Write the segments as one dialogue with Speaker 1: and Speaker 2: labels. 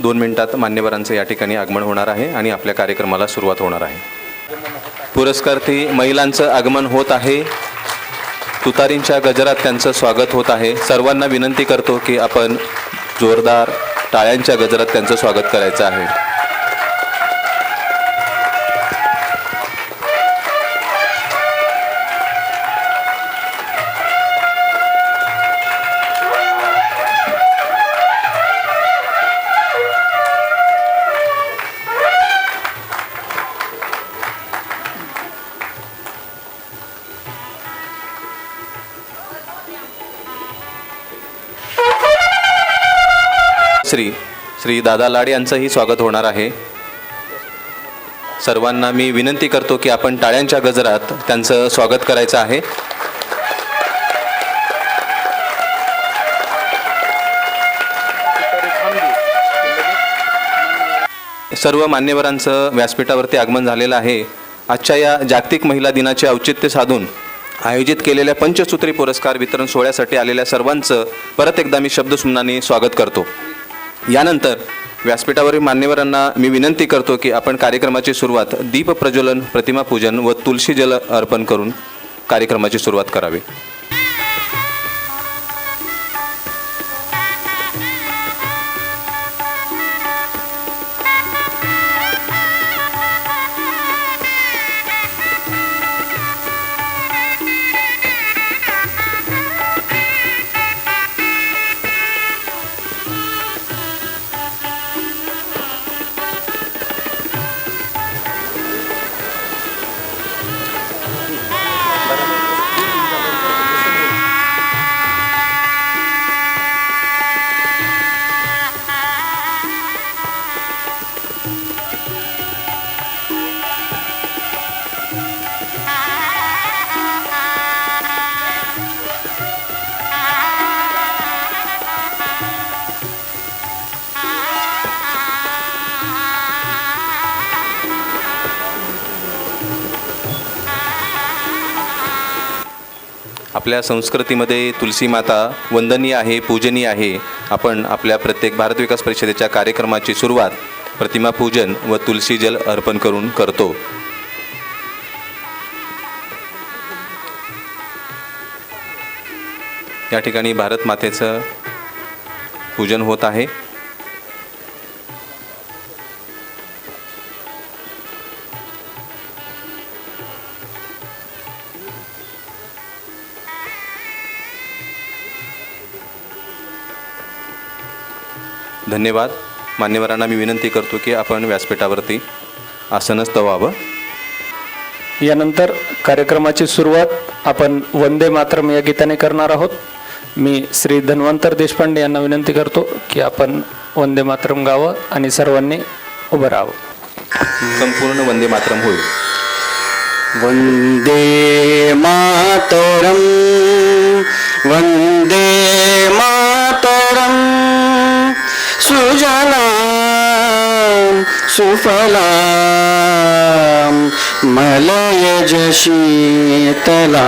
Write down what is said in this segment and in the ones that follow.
Speaker 1: 2 मिनिटात मान्यवरांचं या ठिकाणी आगमन होणार आहे आणि आपल्या कार्यक्रमाला सुरुवात होणार आहे. पुरस्कार्थी महिलांचं आगमन होत आहे. तुतारींच्या गजरात त्यांचं स्वागत होत आहे. सर्वांना विनंती करतो की आपण जोरदार टाळ्यांच्या गजरात त्यांचं स्वागत करायचं आहे. श्री दादा लाड यांचंही स्वागत होणार आहे. सर्वांना मी विनंती करतो की आपण टाळ्यांच्या गजरात त्यांचं स्वागत करायचं आहे. सर्व मान्यवरांचं व्यासपीठावरती आगमन झालेलं आहे. आजच्या या जागतिक महिला दिनाचे औचित्य साधून आयोजित केलेल्या पंचसूत्री पुरस्कार वितरण सोहळ्यासाठी आलेल्या सर्वांचं परत एकदा मी शब्दसुमनाने स्वागत करतो. यानंतर व्यासपीठावरील मान्यवरांना मी विनंती करतो की आपण कार्यक्रमाची सुरुवात दीप प्रज्वलन, प्रतिमा पूजन व तुलसी जल अर्पण करून कार्यक्रमाची सुरुवात करावी. आपल्या संस्कृतीमध्ये तुलसी माता वंदनीय आहे, पूजनीय आहे. आपण आपल्या प्रत्येक भारत विकास परिषदेच्या कार्यक्रमाची सुरुवात प्रतिमा पूजन व तुलसी जल अर्पण करून करतो. या ठिकाणी भारत मातेचं पूजन होत आहे. धन्यवाद. मान्यवरांना मी विनंती करतो की आपण व्यासपीठावरती आसनस्थ व्हावं.
Speaker 2: यानंतर कार्यक्रमाची सुरुवात आपण वंदे मातरम या गीताने करणार आहोत. मी श्री धन्वंतर देशपांडे यांना विनंती करतो की आपण वंदे मातरम गावं आणि सर्वांनी उभं राहावं.
Speaker 1: संपूर्ण वंदे मातरम होईल.
Speaker 3: वंदे मातरम, वंदे मातरम, सुजलां सुफलां मलयज शीतलां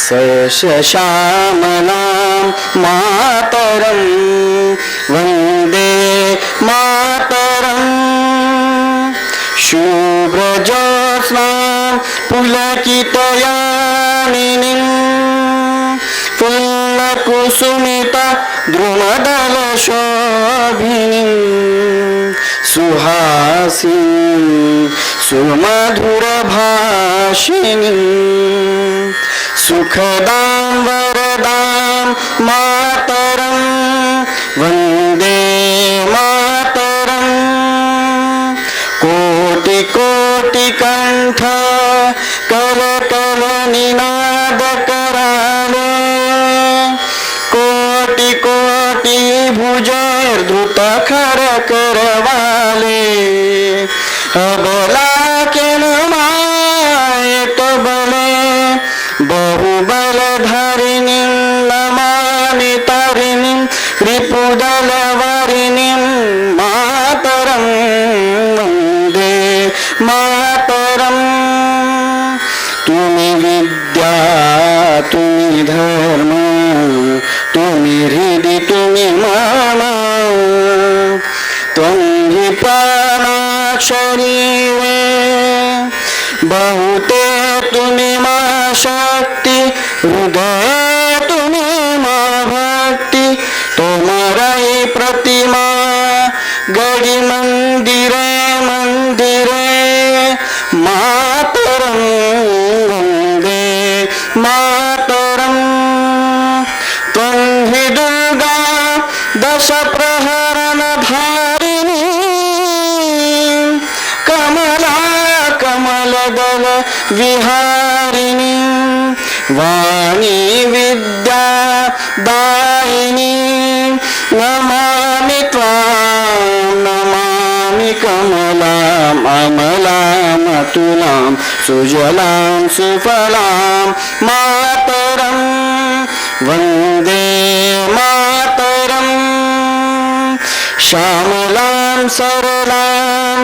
Speaker 3: सस्यश्यामलां मातरं वन्दे मातरं. शुभ्रज्योत्स्नां पुलकितयामिनीं फुल्लकुसुमिता द्रुमदलशोभिनीं सुहासिनीं सुमधुरभाषिणीं सुखदां वरदां मातरं वन्दे मातरं. कोटि कोटि कंठ करकलनिनाद कराले, कोटि कोटि भुजर्धृत खर करवाले. अबला के नमायत बले बहुबल धरिणी नमामि तरिणी रिपुदल वरिणी मातरं वन्दे मातरं. तुम्ही विद्या तुम्ही धर्म तुम्ही हृदय तुम्ही मान प्रतिमा गडी मंदिरे मंदिरे मातरं वन्दे मातरं त्वं हि दुर्गा दशप्रहरणधारिणी कमला कमलदल विहारिणी वाणी विद्या दायिनी नमामि त्वां नमामि कमलाम् अमलाम् अतुलां सुजलां सुफलां मातरं वन्दे मातरं श्यामलां सरलां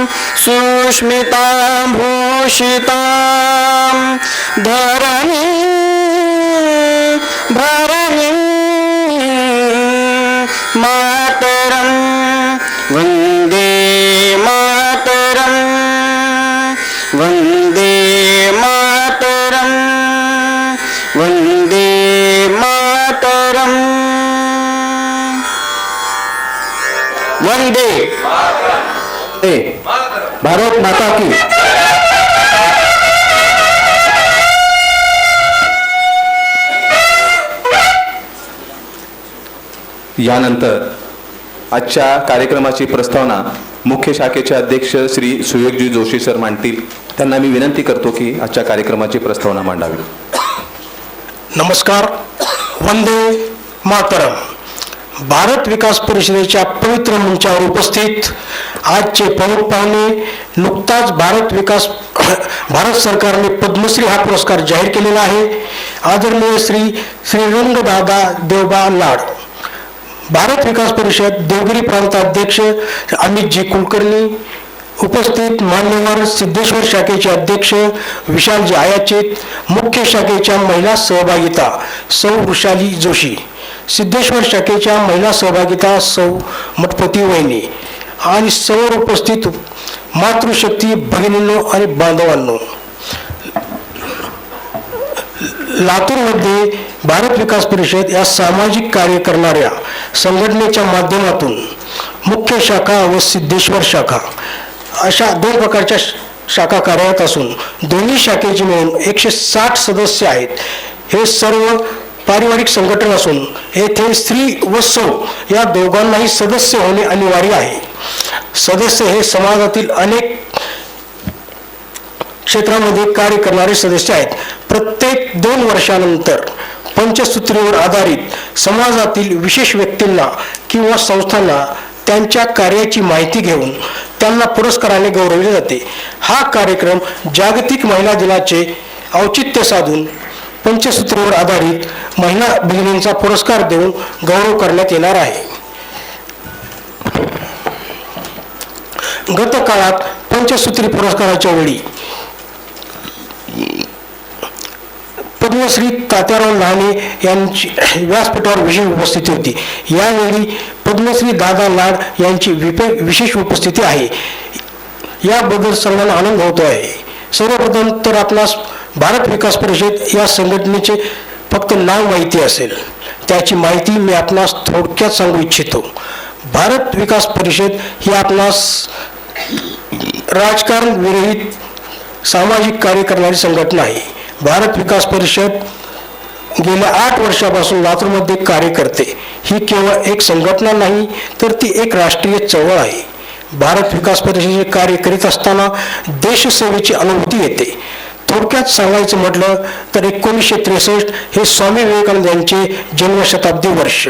Speaker 3: सुष्मितां भूषितां धरणीं भरणीं मातरं वन्दे मातरं वन्दे मातरं वन्दे मातरं वन्दे भारत माता की
Speaker 1: यानंतर आजच्या कार्यक्रमाची प्रस्तावना मुख्य शाखेचे अध्यक्ष श्री सुयोगजी जोशी सर मांडतील. त्यांना मी विनंती करतो की आजच्या कार्यक्रमाची प्रस्तावना मांडावी.
Speaker 4: नमस्कार. वंदे मातरम. भारत विकास परिषदेच्या पवित्र मंचावर उपस्थित आजचे प्रमुख पाहुणे, नुकताच भारत सरकारने पद्मश्री हा पुरस्कार जाहीर केलेला आहे. आदरणीय श्रीरंगदादा देवबा लाड, भारत विकास परिषद देवगिरी प्रांताध्यक्ष अमितजी कुलकर्णी, उपस्थित मान्यवर सिद्धेश्वर शाखेचे अध्यक्ष विशालजी आयाचित, मुख्य शाखेच्या महिला सहभागिता सौ वृषाली जोशी, सिद्धेश्वर शाखेच्या महिला सहभागिता सौ मठपती वहिनी आणि सर्व उपस्थित मातृशक्ती भगिनींनो आणि बांधवांनो, लातूरमध्ये भारत विकास परिषद या सामाजिक कार्य करणाऱ्या संघटनेच्या माध्यमातून मुख्य शाखा व सिद्धेश्वर शाखा अशा दोन प्रकारच्या शाखा कार्यरत असून दोन्ही शाखेचे मिळून 160 सदस्य आहेत. हे सर्व पारिवारिक संघटन असून येथे स्त्री व सौ या दोघांनाही सदस्य होणे अनिवार्य आहे. सदस्य हे समाजातील अनेक क्षेत्रामध्ये कार्य करणारे सदस्य आहेत. प्रत्येक 2 वर्षानंतर पंचसूत्रीवर आधारित समाजातील विशेष व्यक्तींना किंवा संस्थांना त्यांच्या कार्याची माहिती घेऊन त्यांना पुरस्काराने गौरवले जाते. हा कार्यक्रम जागतिक महिला दिनाचे औचित्य साधून पंचसूत्रीवर आधारित महिला भगिनींचा पुरस्कार देऊन गौरव करण्यात येणार आहे. गत काळात पंचसूत्री पुरस्काराच्या वेळी पद्मश्री तात्याराव लहाने यांची व्यासपीठावर विशेष उपस्थिती होती. यावेळी पद्मश्री दादा लाड यांची विशेष उपस्थिती आहे. याबद्दल सर्वांना आनंद होतो आहे. सर्वप्रथम तर आपणास भारत विकास परिषद या संघटनेचे फक्त नाव माहिती असेल, त्याची माहिती मी आपणास थोडक्यात सांगू इच्छितो. भारत विकास परिषद ही आपणास राजकारण विरहित सामाजिक कार्य करणारी संघटना आहे. भारत विकास परिषद गेल्या 8 वर्षापासून लातूरमध्ये कार्य करते. ही केवळ एक संघटना नाही, तर ती एक राष्ट्रीय चळवळ आहे. भारत विकास परिषदेचे कार्य करीत असताना देशसेवेची अनुभूती येते. थोडक्यात सांगायचं म्हटलं तर 1963 हे स्वामी विवेकानंद यांचे जन्मशताब्दी वर्ष.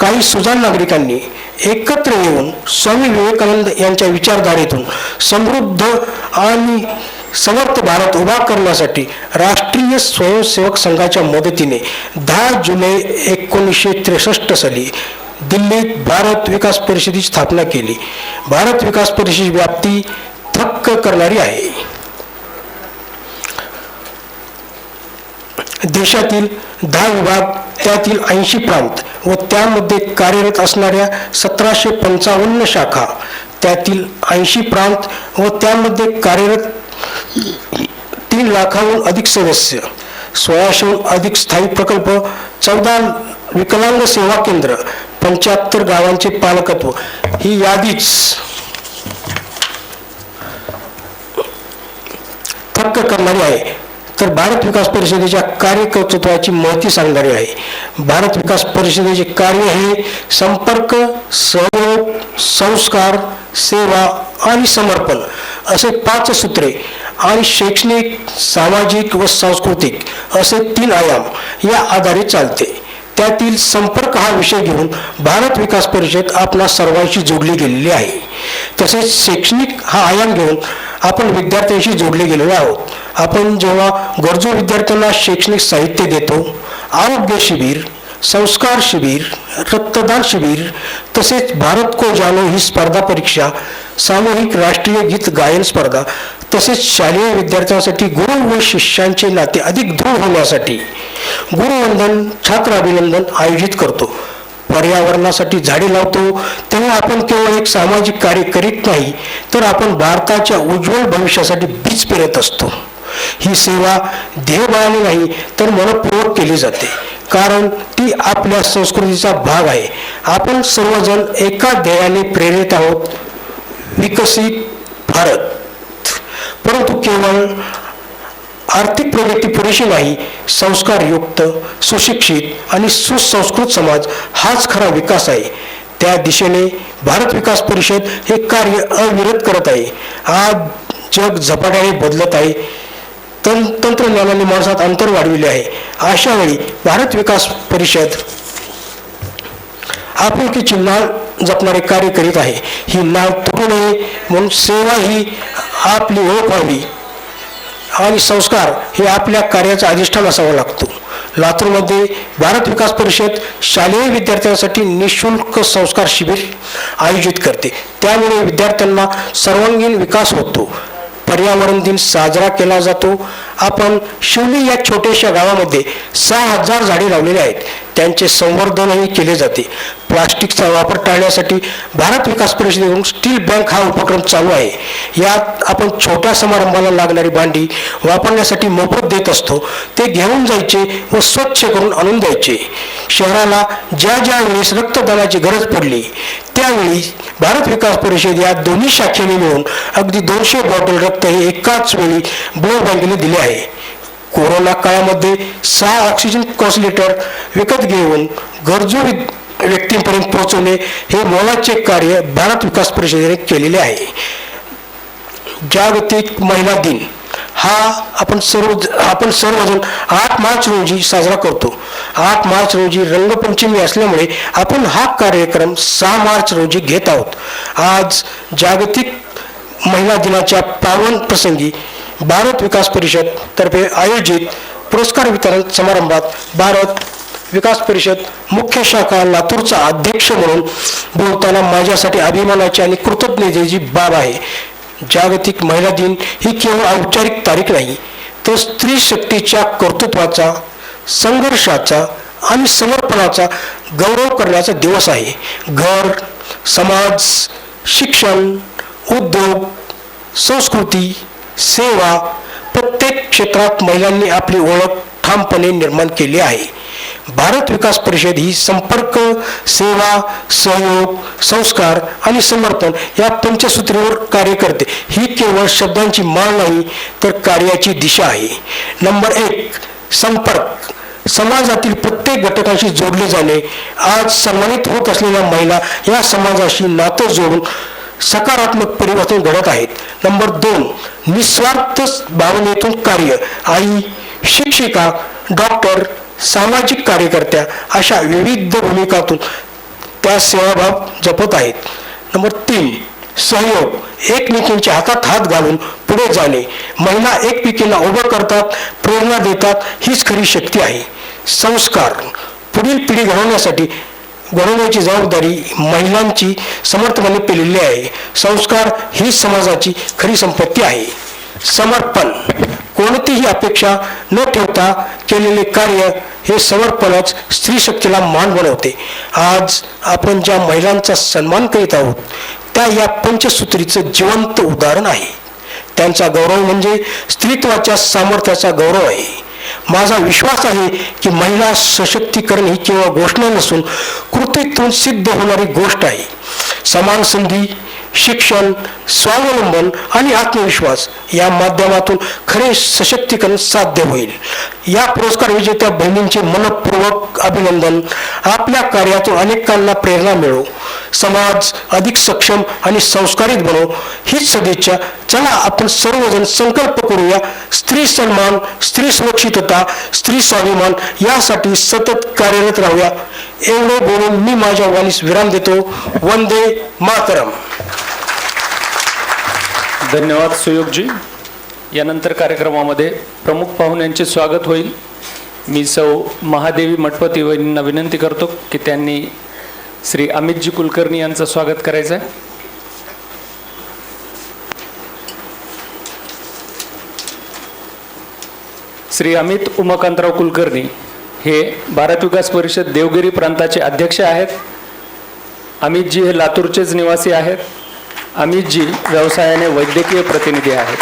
Speaker 4: काही सुजाण नागरिकांनी एकत्र येऊन स्वामी विवेकानंद यांच्या विचारधारेतून समृद्ध आणि समर्थ भारत उभा करण्यासाठी राष्ट्रीय स्वयंसेवक संघाच्या मदतीने 10 जुलै 1963 साली दिल्लीत भारत विकास परिषदेची स्थापना केली. भारत विकास परिषदेची व्याप्ती थक्क करणारी आहे. देशातील 10 विभाग, त्यातील 80 प्रांत व त्यामध्ये कार्यरत असणाऱ्या 1755 शाखा, त्यातील 80 प्रांत व त्यामध्ये कार्यरत 3 लाखाहून अधिक सदस्य, 1600हून अधिक स्थायी प्रकल्प, 14 विकलांग सेवा केंद्र, 75 गावांचे पालकत्व ही यादीच थक्क करणारी आहे, तर भारत विकास परिषदेच्या कार्यकर्तृत्वाची महती सांगणारी आहे. भारत विकास परिषदेचे कार्य हे संपर्क, सहयोग, संस्कार, सेवा आणि समर्पण असे 5 सूत्रे आणि शैक्षणिक, सामाजिक व सांस्कृतिक असे 3 आयाम या आधारे चालते. त्यातील संपर्क हा विषय घेऊन भारत विकास परिषद आपणा सर्वांशी जोडली गेलेली आहे. तसेच शैक्षणिक हा आयाम घेऊन आपण विद्यार्थ्यांशी जोडले गेलेलो आहोत. आपण जेव्हा गरजू विद्यार्थ्यांना शैक्षणिक साहित्य देतो, आरोग्य शिबिर, संस्कार शिबिर, रक्तदान शिबिर, तसेच भारत को जानो ही स्पर्धा परीक्षा, सामूहिक राष्ट्रीय गीत गायन स्पर्धा, तसेच शालेय विद्यार्थ्यांसाठी गुरु व शिष्यांचे नाते अधिक दृढ होण्यासाठी गुरुवंदन, छात्र अभिनंदन आयोजित करतो. पर्यावरणासाठी झाडे लावतो, तेव्हा आपण केवळ एक सामाजिक कार्य करीत नाही, तर आपण भारताच्या उज्ज्वल भविष्यासाठी बीज पेरत असतो. ही सेवा ध्येयबळाने नाही तर मनपूर्वक केली जाते, कारण ती आपल्या संस्कृतीचा भाग आहे. आपण सर्वजण एका ध्येयाने प्रेरित आहोत, विकसित भारत. परंतु केवळ आर्थिक प्रगती पुरेशी नाही, संस्कारयुक्त, सुशिक्षित आणि सुसंस्कृत समाज हाच खरा विकास आहे. त्या दिशेने भारत विकास परिषद हे कार्य अविरत करत आहे. आज जग झपाट्याने बदलत आहे, तंत्रज्ञानाने माणसात अंतर वाढविले आहे. अशा वेळी भारत विकास परिषद आपुलकीची नाळ जपणारे कार्य करीत आहे. ही नाळ तुटू नये म्हणून सेवा ही आपली ओळख व्हावी आणि संस्कार हे आपल्या कार्याचा अधिष्ठान असावा लागतो. लातूरमध्ये भारत विकास परिषद शालेय विद्यार्थ्यांसाठी निःशुल्क संस्कार शिबिर आयोजित करते. त्यामुळे विद्यार्थ्यांना सर्वांगीण विकास होतो. पर्यावरण दिन साजरा केला जातो. आपण शिवली या छोट्याशा गावामध्ये 6000 झाडे लावलेली आहेत. त्यांचे संवर्धनही केले जाते. प्लास्टिकचा वापर टाळण्यासाठी भारत विकास परिषदेकडून स्टील बँक हा उपक्रम चालू आहे. यात आपण छोट्या समारंभाला लागणारी भांडी वापरण्यासाठी मोफत देत असतो. ते घेऊन जायचे व स्वच्छ करून आणून द्यायचे. शहराला ज्या ज्या वेळेस रक्तदानाची गरज पडली त्यावेळी भारत विकास परिषद या दोन्ही शाखेने मिळून अगदी 200 बॉटल रक्त हे एकाच वेळी ब्लड बँकेने दिले आहे. कोरोना काळामध्ये 6 ऑक्सिजन कॉन्सन्ट्रेटर विकत घेऊन गरजू व्यक्तींपर्यंत पोहोचवणे हे मोलाचे कार्य भारत विकास परिषदेने केलेले आहे. जागतिक महिला दिन हा आपण सर्वजण 8 मार्च रोजी साजरा करतो. 8 मार्च रोजी रंगपंचमी असल्यामुळे आपण हा कार्यक्रम 6 मार्च रोजी घेत आहोत. आज जागतिक महिला दिनाच्या पावन प्रसंगी भारत विकास परिषद तर्फे आयोजित पुरस्कार वितरण समारंभात भारत विकास परिषद मुख्य शाखा लातूरचा अध्यक्ष म्हणून बोलताना माझ्यासाठी अभिमानाची आणि कृतज्ञतेची बाब आहे. जागतिक महिला दिन ही केवळ औपचारिक तारीख नाही, तर स्त्री शक्तीच्या कर्तृत्वाचा, संघर्षाचा आणि समर्पणाचा गौरव करण्याचा दिवस आहे. घर, समाज, शिक्षण, उद्योग, संस्कृती, सेवा प्रत्येक क्षेत्रात महिलांनी आपली ओळख ठामपणे निर्माण केली आहे. भारत विकास परिषद ही संपर्क, सेवा, सहयोग, संस्कार आणि समर्पण या पंचसूत्रीवर कार्य करते. ही केवळ शब्दांची माळ नाही तर कार्याची दिशा आहे. नंबर 1 संपर्क. समाजातील प्रत्येक घटकांशी जोडले जाणे. आज सन्मानित होत असलेल्या महिला या समाजाशी नातं जोडून सकारात्मक परिवर्तन घडत आहेत. नंबर 2 निस्वार्थ भावनेतून कार्य. आई, शिक्षिका, डॉक्टर, सामाजिक कार्यकर्त्या अशा विविध भूमिकातून त्या सेवाभाव जपत आहेत. नंबर 3 सहयोग. एकमेकींच्या हातात हात घालून पुढे जाणे. महिला एकमेकींना उभं करतात, प्रेरणा देतात. हीच खरी शक्ती आहे. संस्कार. पुढील पिढी घडवण्याची जबाबदारी महिलांची समर्थपणे पेलेली आहे. संस्कार ही समाजाची खरी संपत्ती आहे. समर्पण. कोणतीही अपेक्षा न ठेवता केलेले कार्य हे समर्पणच स्त्री शक्तीला मान बनवते. आज आपण ज्या महिलांचा सन्मान करीत आहोत त्या या पंचसूत्रीचं जिवंत उदाहरण आहे. त्यांचा गौरव म्हणजे स्त्रीत्वाच्या सामर्थ्याचा गौरव आहे. माझा विश्वास आहे की महिला सशक्तीकरण ही केवळ घोषणा नसून कृतीतून सिद्ध होणारी गोष्ट आहे. समान संधी, शिक्षण, स्वावलंबन आणि आत्मविश्वास या माध्यमातून खरे सशक्तीकरण साध्य होईल. या पुरस्कार विजेत्या बहिणींचे मनपूर्वक अभिनंदन. आपल्या कार्यातून अनेकांना प्रेरणा मिळो, समाज अधिक सक्षम आणि संस्कारित बनव हीच सदिच्छा. चला आपण सर्वजण संकल्प करूया, स्त्री सन्मान, स्त्री सुरक्षितता, स्त्री स्वाभिमान यासाठी सतत कार्यरत राहूया. एवढे बोलून मी माझ्या वाणीस विराम देतो. वंदे मातरम.
Speaker 2: धन्यवाद सुयोगजी. यानंतर कार्यक्रमामध्ये प्रमुख पाहुण्यांचे स्वागत होईल. मी सौ महादेवी मठपती वहिनींना विनंती करतो की त्यांनी श्री अमितजी कुलकर्णी यांचं स्वागत करायचं आहे. श्री अमित उमाकांतराव कुलकर्णी हे भारत विकास परिषद देवगिरी प्रांताचे अध्यक्ष आहेत. अमितजी हे लातूरचेच निवासी आहेत. अमितजी व्यवसायाने वैद्यकीय प्रतिनिधी आहेत.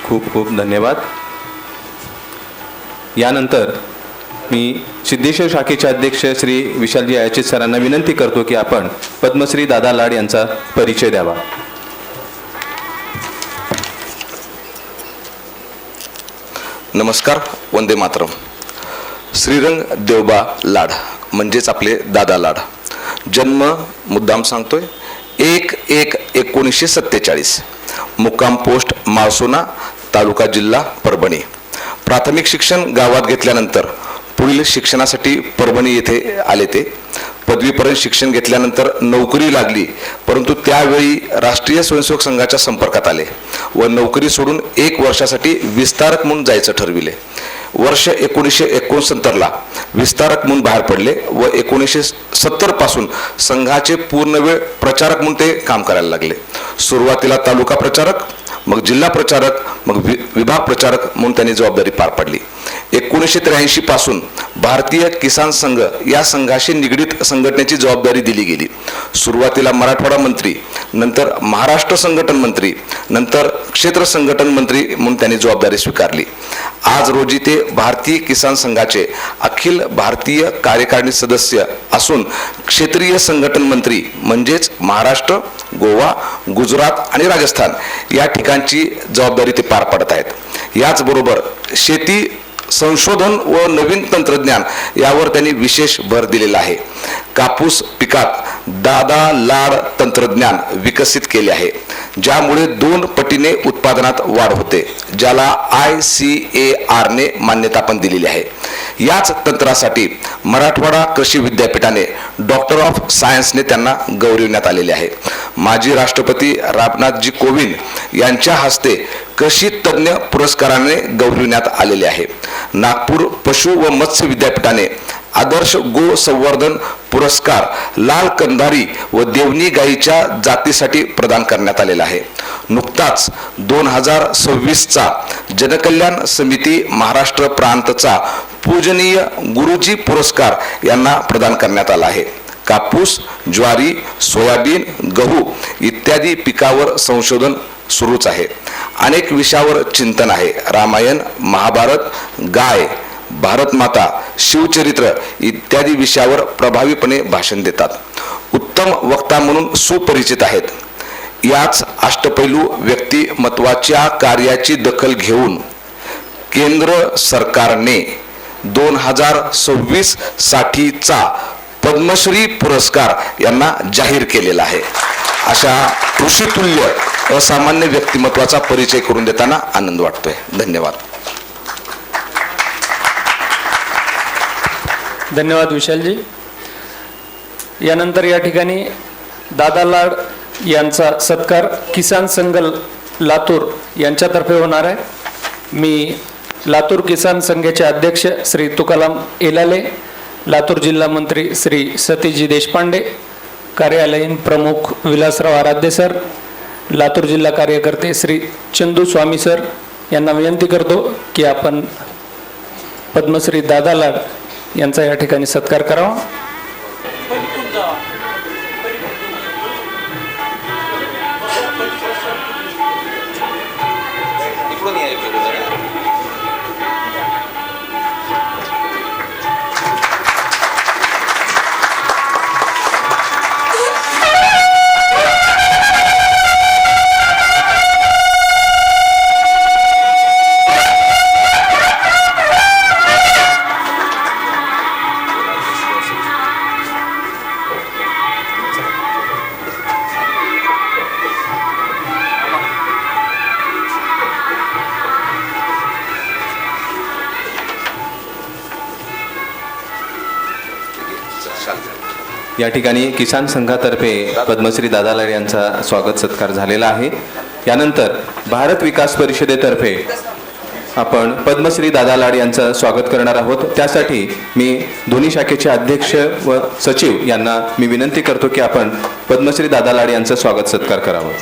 Speaker 1: खूप खूप धन्यवाद. यानंतर मी सिद्धेश्वर शाखेचे अध्यक्ष श्री विशालजी आयाचित सरांना विनंती करतो की आपण पद्मश्री दादा लाड यांचा परिचय द्यावा.
Speaker 5: नमस्कार. वंदे मातरम. श्रीरंग देवबा लाड म्हणजेच आपले दादा लाड. जन्म मुद्दाम सांगतोय 1/1/1947. मुक्काम पोस्ट माळसोना, तालुका जिल्हा परभणी. प्राथमिक शिक्षण गावात घेतल्यानंतर पुढील शिक्षणासाठी परभणी येथे आले ते. पदवीपर्यंत शिक्षण घेतल्यानंतर नोकरी लागली, परंतु त्यावेळी राष्ट्रीय स्वयंसेवक संघाच्या संपर्कात आले व नोकरी सोडून 1 वर्षासाठी विस्तारक म्हणून जायचं ठरविले. वर्ष 1969ला विस्तारक म्हणून बाहेर पडले व 1970 पासून संघाचे पूर्णवेळ प्रचारक म्हणून ते काम करायला लागले. सुरुवातीला तालुका प्रचारक, मग जिल्हा प्रचारक, मग विभाग प्रचारक म्हणून त्यांनी जबाबदारी पार पाडली. 1983 पासून भारतीय किसान संघ या संघाशी निगडीत संघटनेची जबाबदारी दिली गेली. सुरुवातीला मराठवाडा मंत्री, नंतर महाराष्ट्र संघटन मंत्री, नंतर क्षेत्र संघटन मंत्री म्हणून त्यांनी जबाबदारी स्वीकारली. आज रोजी ते भारतीय किसान संघाचे अखिल भारतीय कार्यकारिणी सदस्य असून क्षेत्रीय संघटन मंत्री म्हणजेच महाराष्ट्र, गोवा, गुजरात आणि राजस्थान या ठिकाणची जबाबदारी ते पार पाडत आहेत. याचबरोबर शेती संशोधन व नवीन तंत्रज्ञान यावर त्यांनी विशेष भर दिलेला आहे. कापूस पिकात दादा लाड तंत्रज्ञान विकसित केले आहे, ज्यामुळे 2 पटीने उत्पादनात वाढ होते, ज्याला ICAR ने मान्यता पण दिलेली आहे. याच तंत्रासाठी मराठवाडा कृषी विद्यापीठाने डॉक्टर ऑफ सायन्सने त्यांना गौरविण्यात आलेले आहे. माजी राष्ट्रपती रामनाथजी कोविंद यांच्या हस्ते कृषी तज्ञ पुरस्काराने गौरविण्यात आलेले आहे. नागपूर पशु व मत्स्य विद्यापीठाने आदर्श गो संवर्धन पुरस्कार लाल कंधारी व देवणी गायीच्या जातीसाठी प्रदान करण्यात आलेला आहे. नुकताच 2026चा जनकल्याण समिती महाराष्ट्र प्रांतचा पूजनीय गुरुजी पुरस्कार यांना प्रदान करण्यात आला आहे. कापूस, ज्वारी, सोयाबीन, गहू इत्यादी पिकावर संशोधन सुरूच आहे. अनेक विषयावर चिंतन आहे. रामायण, महाभारत, गाय, भारत माता, शिवचरित्र इत्यादी विषयावर प्रभावीपणे भाषण देतात. उत्तम वक्ता म्हणून सुपरिचित आहेत. याच अष्टपैलू व्यक्तिमत्वाच्या कार्याची दखल घेऊन केंद्र सरकारने 2026 साठीचा पद्मश्री पुरस्कार यांना जाहीर केलेला आहे. अशा ऋषितुल्य असामान्य व्यक्तिमत्वाचा परिचय करून देताना आनंद वाटतोय. धन्यवाद.
Speaker 2: धन्यवाद विशालजी. यानंतर या ठिकाणी दादा लाड यांचा सत्कार किसान संघ लातूर यांच्यातर्फे होणार आहे. मी लातूर किसान संघाचे अध्यक्ष श्री तुकाराम एलाले, लातूर जिल्हा मंत्री श्री सतीजी देशपांडे, कार्यालयीन प्रमुख विलासराव आराध्य सर, लातूर जिल्हा कार्यकर्ते श्री चंदू स्वामी सर यांना विनंती करतो की आपण पद्मश्री दादा लाड यांचा या ठिकाणी सत्कार करावा.
Speaker 1: या ठिकाणी किसान संघातर्फे पद्मश्री दादा लाड यांचा स्वागत सत्कार झालेला आहे. यानंतर भारत विकास परिषदेतर्फे आपण पद्मश्री दादा लाड यांचं स्वागत करणार आहोत. त्यासाठी मी दोन्ही शाखेचे अध्यक्ष व सचिव यांना मी विनंती करतो की आपण पद्मश्री दादा लाड यांचं स्वागत सत्कार करावं.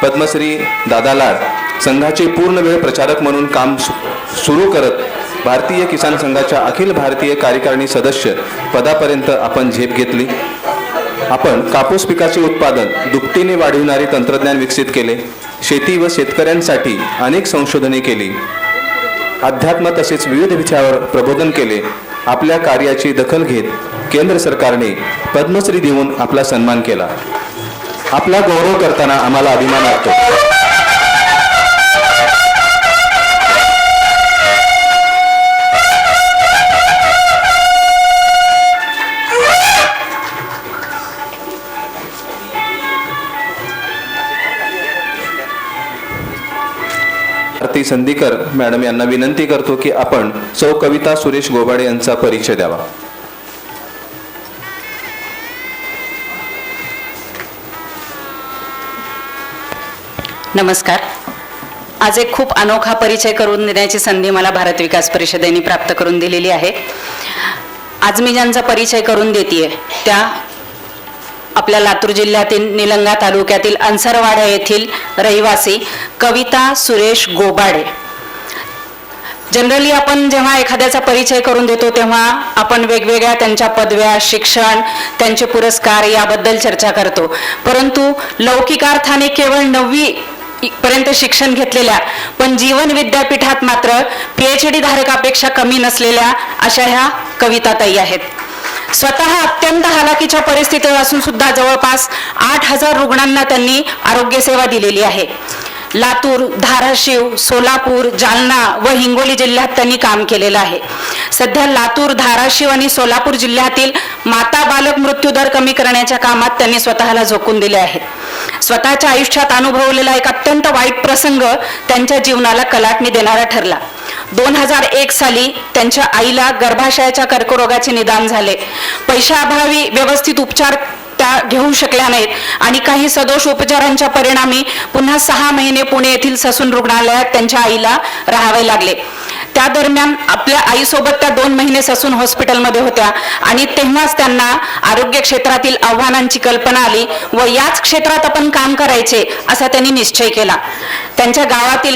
Speaker 1: पद्मश्री दादा लाड संघाचे पूर्ण वेळ प्रचारक म्हणून काम सुरू करत भारतीय किसान संघाच्या अखिल भारतीय कार्यकारिणी सदस्य पदापर्यंत आपण झेप घेतली. आपण कापूस पिकाचे उत्पादन दुपटीने वाढविणारे तंत्रज्ञान विकसित केले. शेती व शेतकऱ्यांसाठी अनेक संशोधने केली. अध्यात्म तसेच विविध विषयावर प्रबोधन केले. आपल्या कार्याची दखल घेत केंद्र सरकारने पद्मश्री देऊन आपला सन्मान केला. आपला गौरव करताना आम्हाला अभिमान वाटतो. आरती संदीकर मॅडम यांना विनंती करतो की आपण सौ कविता सुरेश गोबाडे यांचा परिचय द्यावा.
Speaker 6: नमस्कार. आज एक खूप अनोखा परिचय करून देण्याची संधी मला भारत विकास परिषदेने प्राप्त करून दिलेली आहे. आज मी ज्यांचा परिचय करून देतेय त्या आपल्या लातूर जिल्ह्यातील निलंगा तालुक्यातील अन्सरवाडा येथील रहिवासी कविता सुरेश गोबाडे. जनरली आपण जेव्हा एखाद्याचा परिचय करून देतो तेव्हा आपण वेगवेगळ्या त्यांच्या पदव्या, शिक्षण, त्यांचे पुरस्कार याबद्दल चर्चा करतो. परंतु लौकिकार्थाने केवळ 9वी पर्यंत शिक्षण घेतलेल्या पण जीवन विद्यापीठात मात्र PhD धारकापेक्षा कमी नसलेल्या अशा ह्या कविताताई आहेत. स्वतः अत्यंत हालाकीच्या परिस्थितीत असून सुद्धा जवळपास 8,000 रुग्णांना त्यांनी आरोग्य सेवा दिलेली आहे. लातूर, धाराशिव, सोलापूर, जालना व हिंगोली जिल्ह्यात त्यांनी काम केलेलं आहे. सध्या लातूर, धाराशिव आणि सोलापूर जिल्ह्यातील माता बालक मृत्यू दर कमी करण्याच्या कामात त्यांनी स्वतःला झोकून दिले आहे. स्वतःच्या आयुष्यात अनुभवलेला एक अत्यंत वाईट प्रसंग त्यांच्या जीवनाला कलाटणी देणारा ठरला. 2001 साली त्यांच्या आईला गर्भाशयाच्या कर्करोगाचे निदान झाले. पैशाअभावी व्यवस्थित उपचार त्या घेऊ शकल्या नाहीत आणि काही सदोष उपचारांच्या परिणामी पुन्हा 6 महिने पुणे येथील ससून रुग्णालयात त्यांच्या आईला राहावे लागले. त्या दरम्यान आपल्या आईसोबत त्या 2 महिने ससून हॉस्पिटलमध्ये होत्या आणि तेव्हाच त्यांना आरोग्य क्षेत्रातील आव्हानांची कल्पना आली व याच क्षेत्रात आपण काम करायचे असा त्यांनी निश्चय केला. त्यांच्या गावात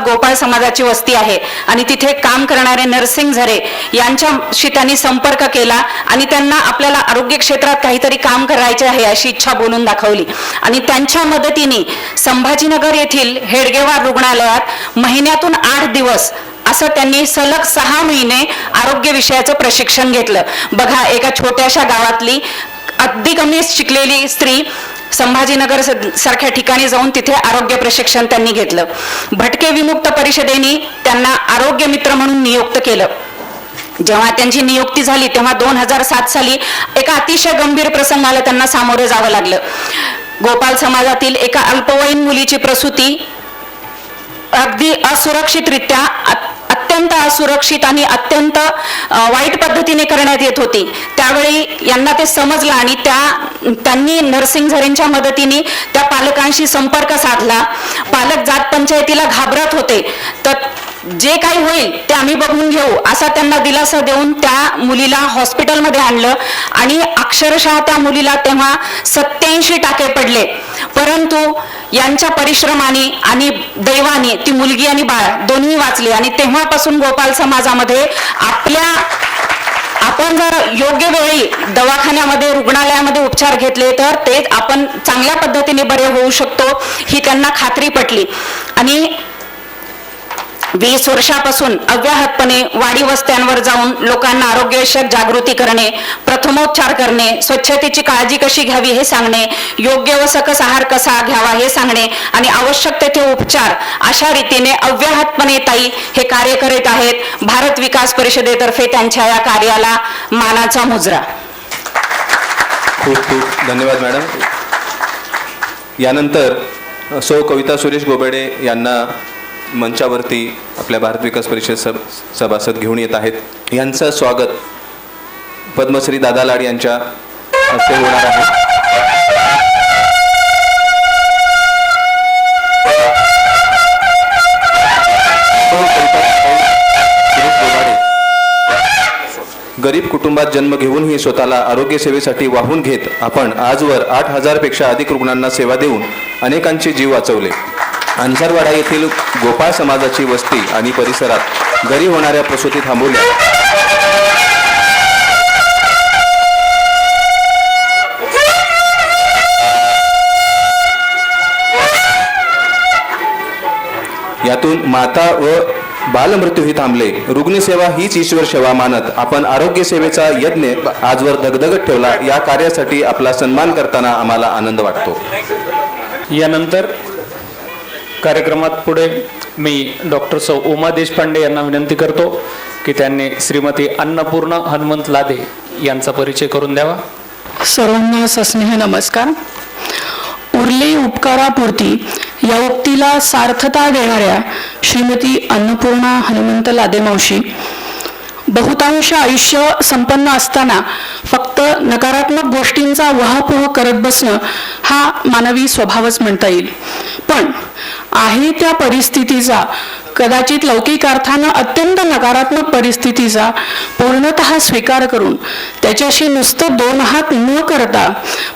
Speaker 6: गोपाळ समाजाची वस्ती आहे आणि तिथे काम करणारे नरसिंग झरे यांच्याशी त्यांनी संपर्क केला आणि त्यांना आपल्याला आरोग्य क्षेत्रात काहीतरी काम करायचे आहे अशी इच्छा बोलून दाखवली आणि त्यांच्या मदतीने संभाजीनगर येथील हेडगेवार रुग्णालयात महिन्यातून 8 दिवस असं त्यांनी सलग 6 महिने आरोग्य विषयाचं प्रशिक्षण घेतलं. बघा, एका छोट्याशा गावातली अगदी कमी शिकलेली स्त्री संभाजीनगर सारख्या ठिकाणी जाऊन तिथे आरोग्य प्रशिक्षण त्यांनी घेतलं. भटके विमुक्त परिषदेने त्यांना आरोग्य मित्र म्हणून नियुक्त केलं. जेव्हा त्यांची नियुक्ती झाली तेव्हा 2007 साली एका अतिशय गंभीर प्रसंगाला त्यांना सामोरे जावं लागलं. गोपाल समाजातील एका अल्पवयीन मुलीची प्रसूती अगदी असुरक्षितरित्या अत्यंत असुरक्षित आणि अत्यंत वाईट पद्धतीने करण्यात येत होती. त्यावेळी यांना ते समजलं आणि त्यांनी नरसिंग झरेंच्या मदतीने त्या पालकांशी संपर्क साधला. पालक जात पंचायतीला घाबरत होते, तर जे काही होईल ते आम्ही बघून घेऊ असा त्यांना दिलासा देऊन त्या मुलीला हॉस्पिटलमध्ये आणलं आणि अक्षरशः त्या मुलीला तेव्हा 87 टाके पडले. परंतु यांच्या परिश्रमाने आणि दैवाने ती मुलगी आणि बाळ दोन्ही वाचली आणि तेव्हापासून गोपाल समाजामध्ये आपण जर योग्य वेळी दवाखान्यामध्ये, रुग्णालयामध्ये उपचार घेतले तर ते आपण चांगल्या पद्धतीने बरे होऊ शकतो ही त्यांना खात्री पटली. आणि 20 वर्षापासून अव्याहतपणे वाडी वस्त्यांवर जाऊन लोकांना आरोग्यविषयक जागृती करणे, प्रथमोपचार करणे, स्वच्छतेची काळजी कशी घ्यावी हे सांगणे, योग्य व सकस आहार कसा घ्यावा हे सांगणे आणि आवश्यक तेथे उपचार अशा रीतीने अव्याहतपणे ताई हे कार्य करीत आहेत. भारत विकास परिषदेतर्फे त्यांच्या या कार्याला मानाचा मुजरा.
Speaker 1: खूप खूप धन्यवाद मॅडम. यानंतर सौ कविता सुरेश गोबाडे यांना मंचावरती आपल्या भारत विकास परिषद सभासद घेऊन येत आहेत. यांचं स्वागत पद्मश्री दादा लाड यांच्या हस्ते होणार आहे. गरीब कुटुंबात जन्म घेऊनही स्वतःला आरोग्य सेवेसाठी वाहून घेत आपण आजवर 8,000 पेक्षा अधिक रुग्णांना सेवा देऊन अनेकांचे जीव वाचवले. अंसारवाडा येथील गोपाळ समाजाची वस्ती आणि परिसरात घरी होणाऱ्या प्रसूती थांबवल्या. यातून माता व बालमृत्यूही थांबले. रुग्णसेवा हीच ईश्वर सेवा मानत आपण आरोग्य सेवेचा यज्ञ आजवर धगधगत ठेवला. या कार्यासाठी आपला सन्मान करताना आम्हाला आनंद वाटतो.
Speaker 2: यानंतर कार्यक्रमात पुढे मी डॉक्टर सौ उमा देशपांडे यांना विनंती करतो की त्यांनी श्रीमती अन्नपूर्णा हनुमंत लादे यांचा परिचय करून द्यावा.
Speaker 7: सर्वांना सस्नेह नमस्कार. उरले उपकारापुरती या उक्तीला सार्थता देणाऱ्या श्रीमती अन्नपूर्णा हनुमंत लादे मावशी बहुतांश आयुष्य संपन्न असताना फक्त नकारात्मक गोष्टींचा वहापोह करत बसणं हा मानवी स्वभावच म्हणता येईल. पण आहे त्या परिस्थितीचा, कदाचित लौकिक अर्थानं अत्यंत नकारात्मक परिस्थितीचा पूर्णतः स्वीकार करून त्याच्याशी नुसतं दोन हात न करता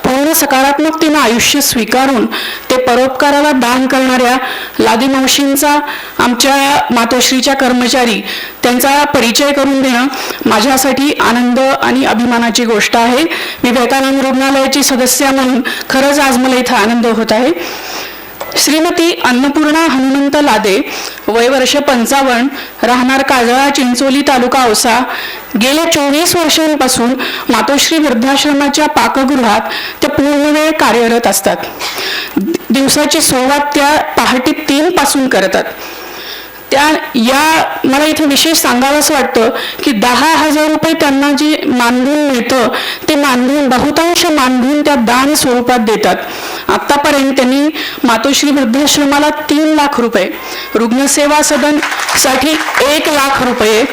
Speaker 7: पूर्ण सकारात्मकतेनं आयुष्य स्वीकारून ते परोपकाराला दान करणाऱ्या लादे मावशींचा, आमच्या मातोश्रीच्या कर्मचारी, त्यांचा परिचय करून देणं माझ्यासाठी आनंद आणि अभिमानाची गोष्ट आहे. मी विवेकानंद रुग्णालयाची सदस्य म्हणून खरंच आज मला इथं आनंद होत आहे. श्रीमती अन्नपूर्णा हनुमंत लादे, वय वर्ष 55, राहणार काजळा, चिंचोली, तालुका औसा. गेल्या 24 वर्षांपासून मातोश्री वृद्धाश्रमाच्या पाकगृहात त्या पूर्णवेळ कार्यरत असतात. दिवसाची सुरुवात त्या पहाटे 3 पासून करतात. मला इथे विशेष सांगावंसं वाटतं की 10,000 रुपये त्यांना जे मानधन मिळतं ते मानधन बहुतांश मानधन त्या दान स्वरूपात देतात. आतापर्यंत त्यांनी मातोश्री वृद्धाश्रमाला 3 लाख रुपये, रुग्णसेवा सदन साठी 1 लाख रुपये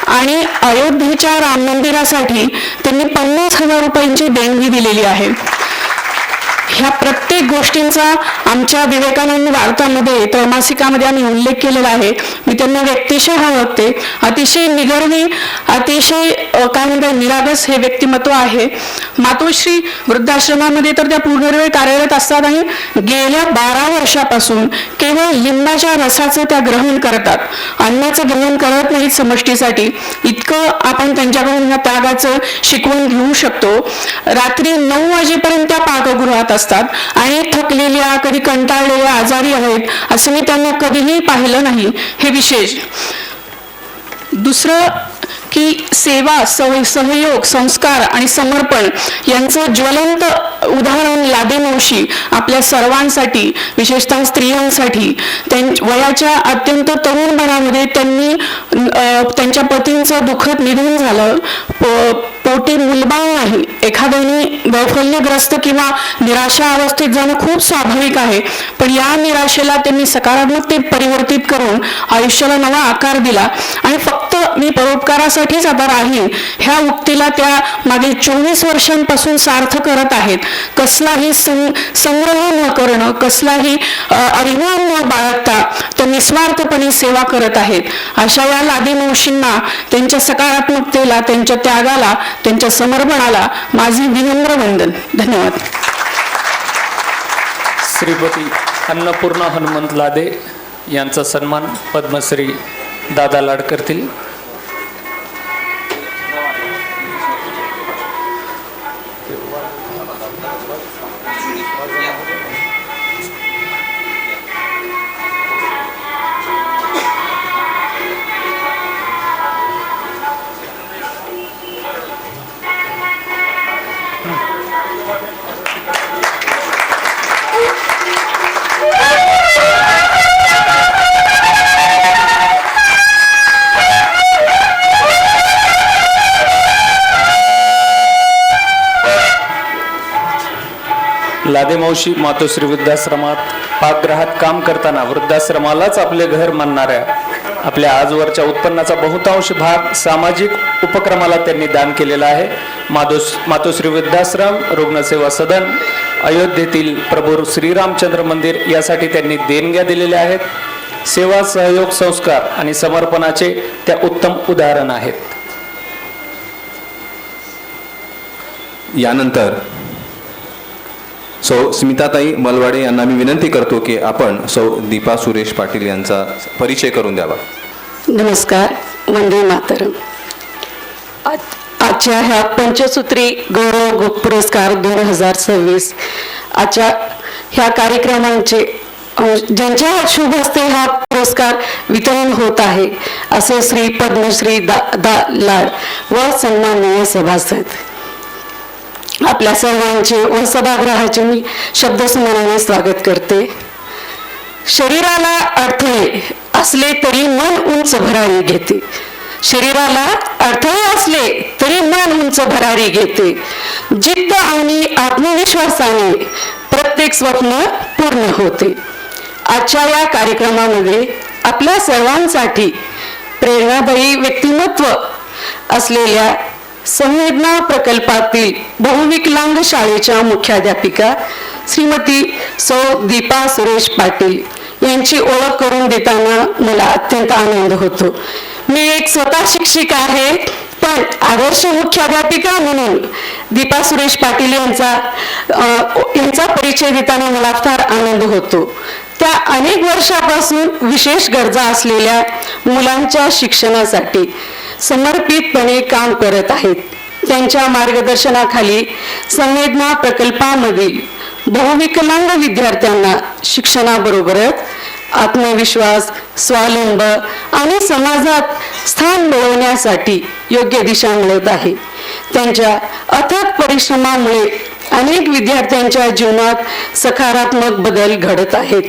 Speaker 7: आणि अयोध्येच्या राम मंदिरासाठी त्यांनी 50,000 रुपयांची देणगी दिलेली आहे. ह्या प्रत्येक गोष्टींचा आमच्या विवेकानंद वार्तामध्ये, त्रैमासिकामध्ये आम्ही उल्लेख केलेला आहे. मी त्यांना व्यक्तिशः ओळखते. अतिशय निगर्वी, अतिशय काय म्हणतात निरागस हे व्यक्तिमत्व आहे. मातोश्री वृद्धाश्रमामध्ये तर त्या पूर्णवेळ कार्यरत असतात आणि गेल्या 12 वर्षापासून केवळ लिंबाच्या रसाचं त्या ग्रहण करतात. अन्नाचं ग्रहण करत नाहीत समष्टीसाठी. इतकं आपण त्यांच्याकडून या त्यागाचं शिकवून घेऊ शकतो. रात्री 9 वाजेपर्यंत त्या पाकगृहात असतात आणि थकलेल्या, कधी कंटाळलेल्या, आजारी आहेत असं मी त्यांना कधीही पाहिलं नाही. हे विशेष. दुसरं की सेवा, सहयोग, संस्कार आणि समर्पण यांचं ज्वलंत उदाहरण लादे मावशी आपल्या सर्वांसाठी, विशेषतः स्त्रियांसाठी, वयाच्या अत्यंत तरुणपणामध्ये त्यांनी त्यांच्या पतींचं दुःखद निधन झालं. पोटी मुलबाळ नाही. एखाद्याने वैफल्यग्रस्त किंवा निराशा अवस्थेत जाणं खूप स्वाभाविक आहे. पण या निराशेला त्यांनी सकारात्मकतेत परिवर्तित करून आयुष्याला नवा आकार दिला आणि फक्त मी परोपकारासाठीच आता राहीन ह्या उक्तीला त्या मागील 24 वर्षांपासून सार्थ करत आहेत. कसलाही संग्रह न करणं, कसलाही अभिमान न बाळगता त्या निस्वार्थपणे सेवा करत आहेत. अशा या लादे मावशींना, त्यांच्या सकारात्मकतेला, त्यांच्या त्यागाला, त्यांच्या समर्पणाला माझे विनम्र वंदन. धन्यवाद.
Speaker 2: श्रीमती अन्नपूर्णा हनुमंत लादे यांचा सन्मान पद्मश्री दादा लाड करतील. लादेमावशी मातोश्री वृद्धाश्रमात पाकगृहात काम करताना वृद्धाश्रमालाच आपले घर मानणाऱ्या आपल्या आजवरच्या उत्पन्नाचा बहुतांश भाग सामाजिक उपक्रमाला त्यांनी दान केलेला आहे. मातोश्री वृद्धाश्रम, रुग्णसेवा सदन, अयोध्येतील प्रभू श्रीरामचंद्र मंदिर यासाठी त्यांनी देणग्या दिलेल्या आहेत. सेवा, सहयोग, संस्कार आणि समर्पणाचे त्या उत्तम उदाहरण आहेत.
Speaker 1: यानंतर सौ स्मिताताई मलवाडे यांना मी विनंती करतो की आपण सौ दीपा सुरेश पाटील यांचा परिचय करून द्यावा.
Speaker 8: नमस्कार. वंदे मातरम. आजच्या ह्या पंचसूत्री गौरव पुरस्कार 2026 आजच्या ह्या कार्यक्रमांचे ज्यांच्या शुभ हस्ते हा पुरस्कार वितरण होत आहे असे श्री पद्मश्री दा लाड व सन्माननीय सभासद आपल्या सर्वांचे व सभागृहाचे मी शब्दसुमनाने स्वागत करते. शरीराला अडथळे असले तरी मन उंच भरारी घेते. शरीराला अडथळे असले तरी मन उंच भरारी घेते. जिद्द आणि आत्मविश्वासाने प्रत्येक स्वप्न पूर्ण होते. आजच्या या कार्यक्रमामध्ये आपल्या सर्वांसाठी प्रेरणादायी व्यक्तिमत्व असलेल्या संवेदना प्रकल्पातील बहुविकलांग शाळेच्या मुख्याध्यापिका श्रीमती सौ दीपा सुरेश पाटील यांची ओळख करून देताना मला अत्यंत आनंद होतो. मी एक स्वतः शिक्षिका आहे, पण आदर्श मुख्याध्यापिका म्हणून दीपा सुरेश पाटील यांचा परिचय देताना मला फार आनंद होतो. त्या अनेक वर्षापासून विशेष गरजा असलेल्या मुलांच्या शिक्षणासाठी समर्पितपणे काम करत आहेत. त्यांच्या मार्गदर्शनाखाली संवेदना प्रकल्पामधील बहुविकलांग विद्यार्थ्यांना शिक्षणाबरोबरच आत्मविश्वास, स्वावलंब आणि समाजात स्थान मिळवण्यासाठी योग्य दिशा मिळत आहे. त्यांच्या अथक परिश्रमामुळे अनेक विद्यार्थ्यांच्या जीवनात सकारात्मक बदल घडत आहेत.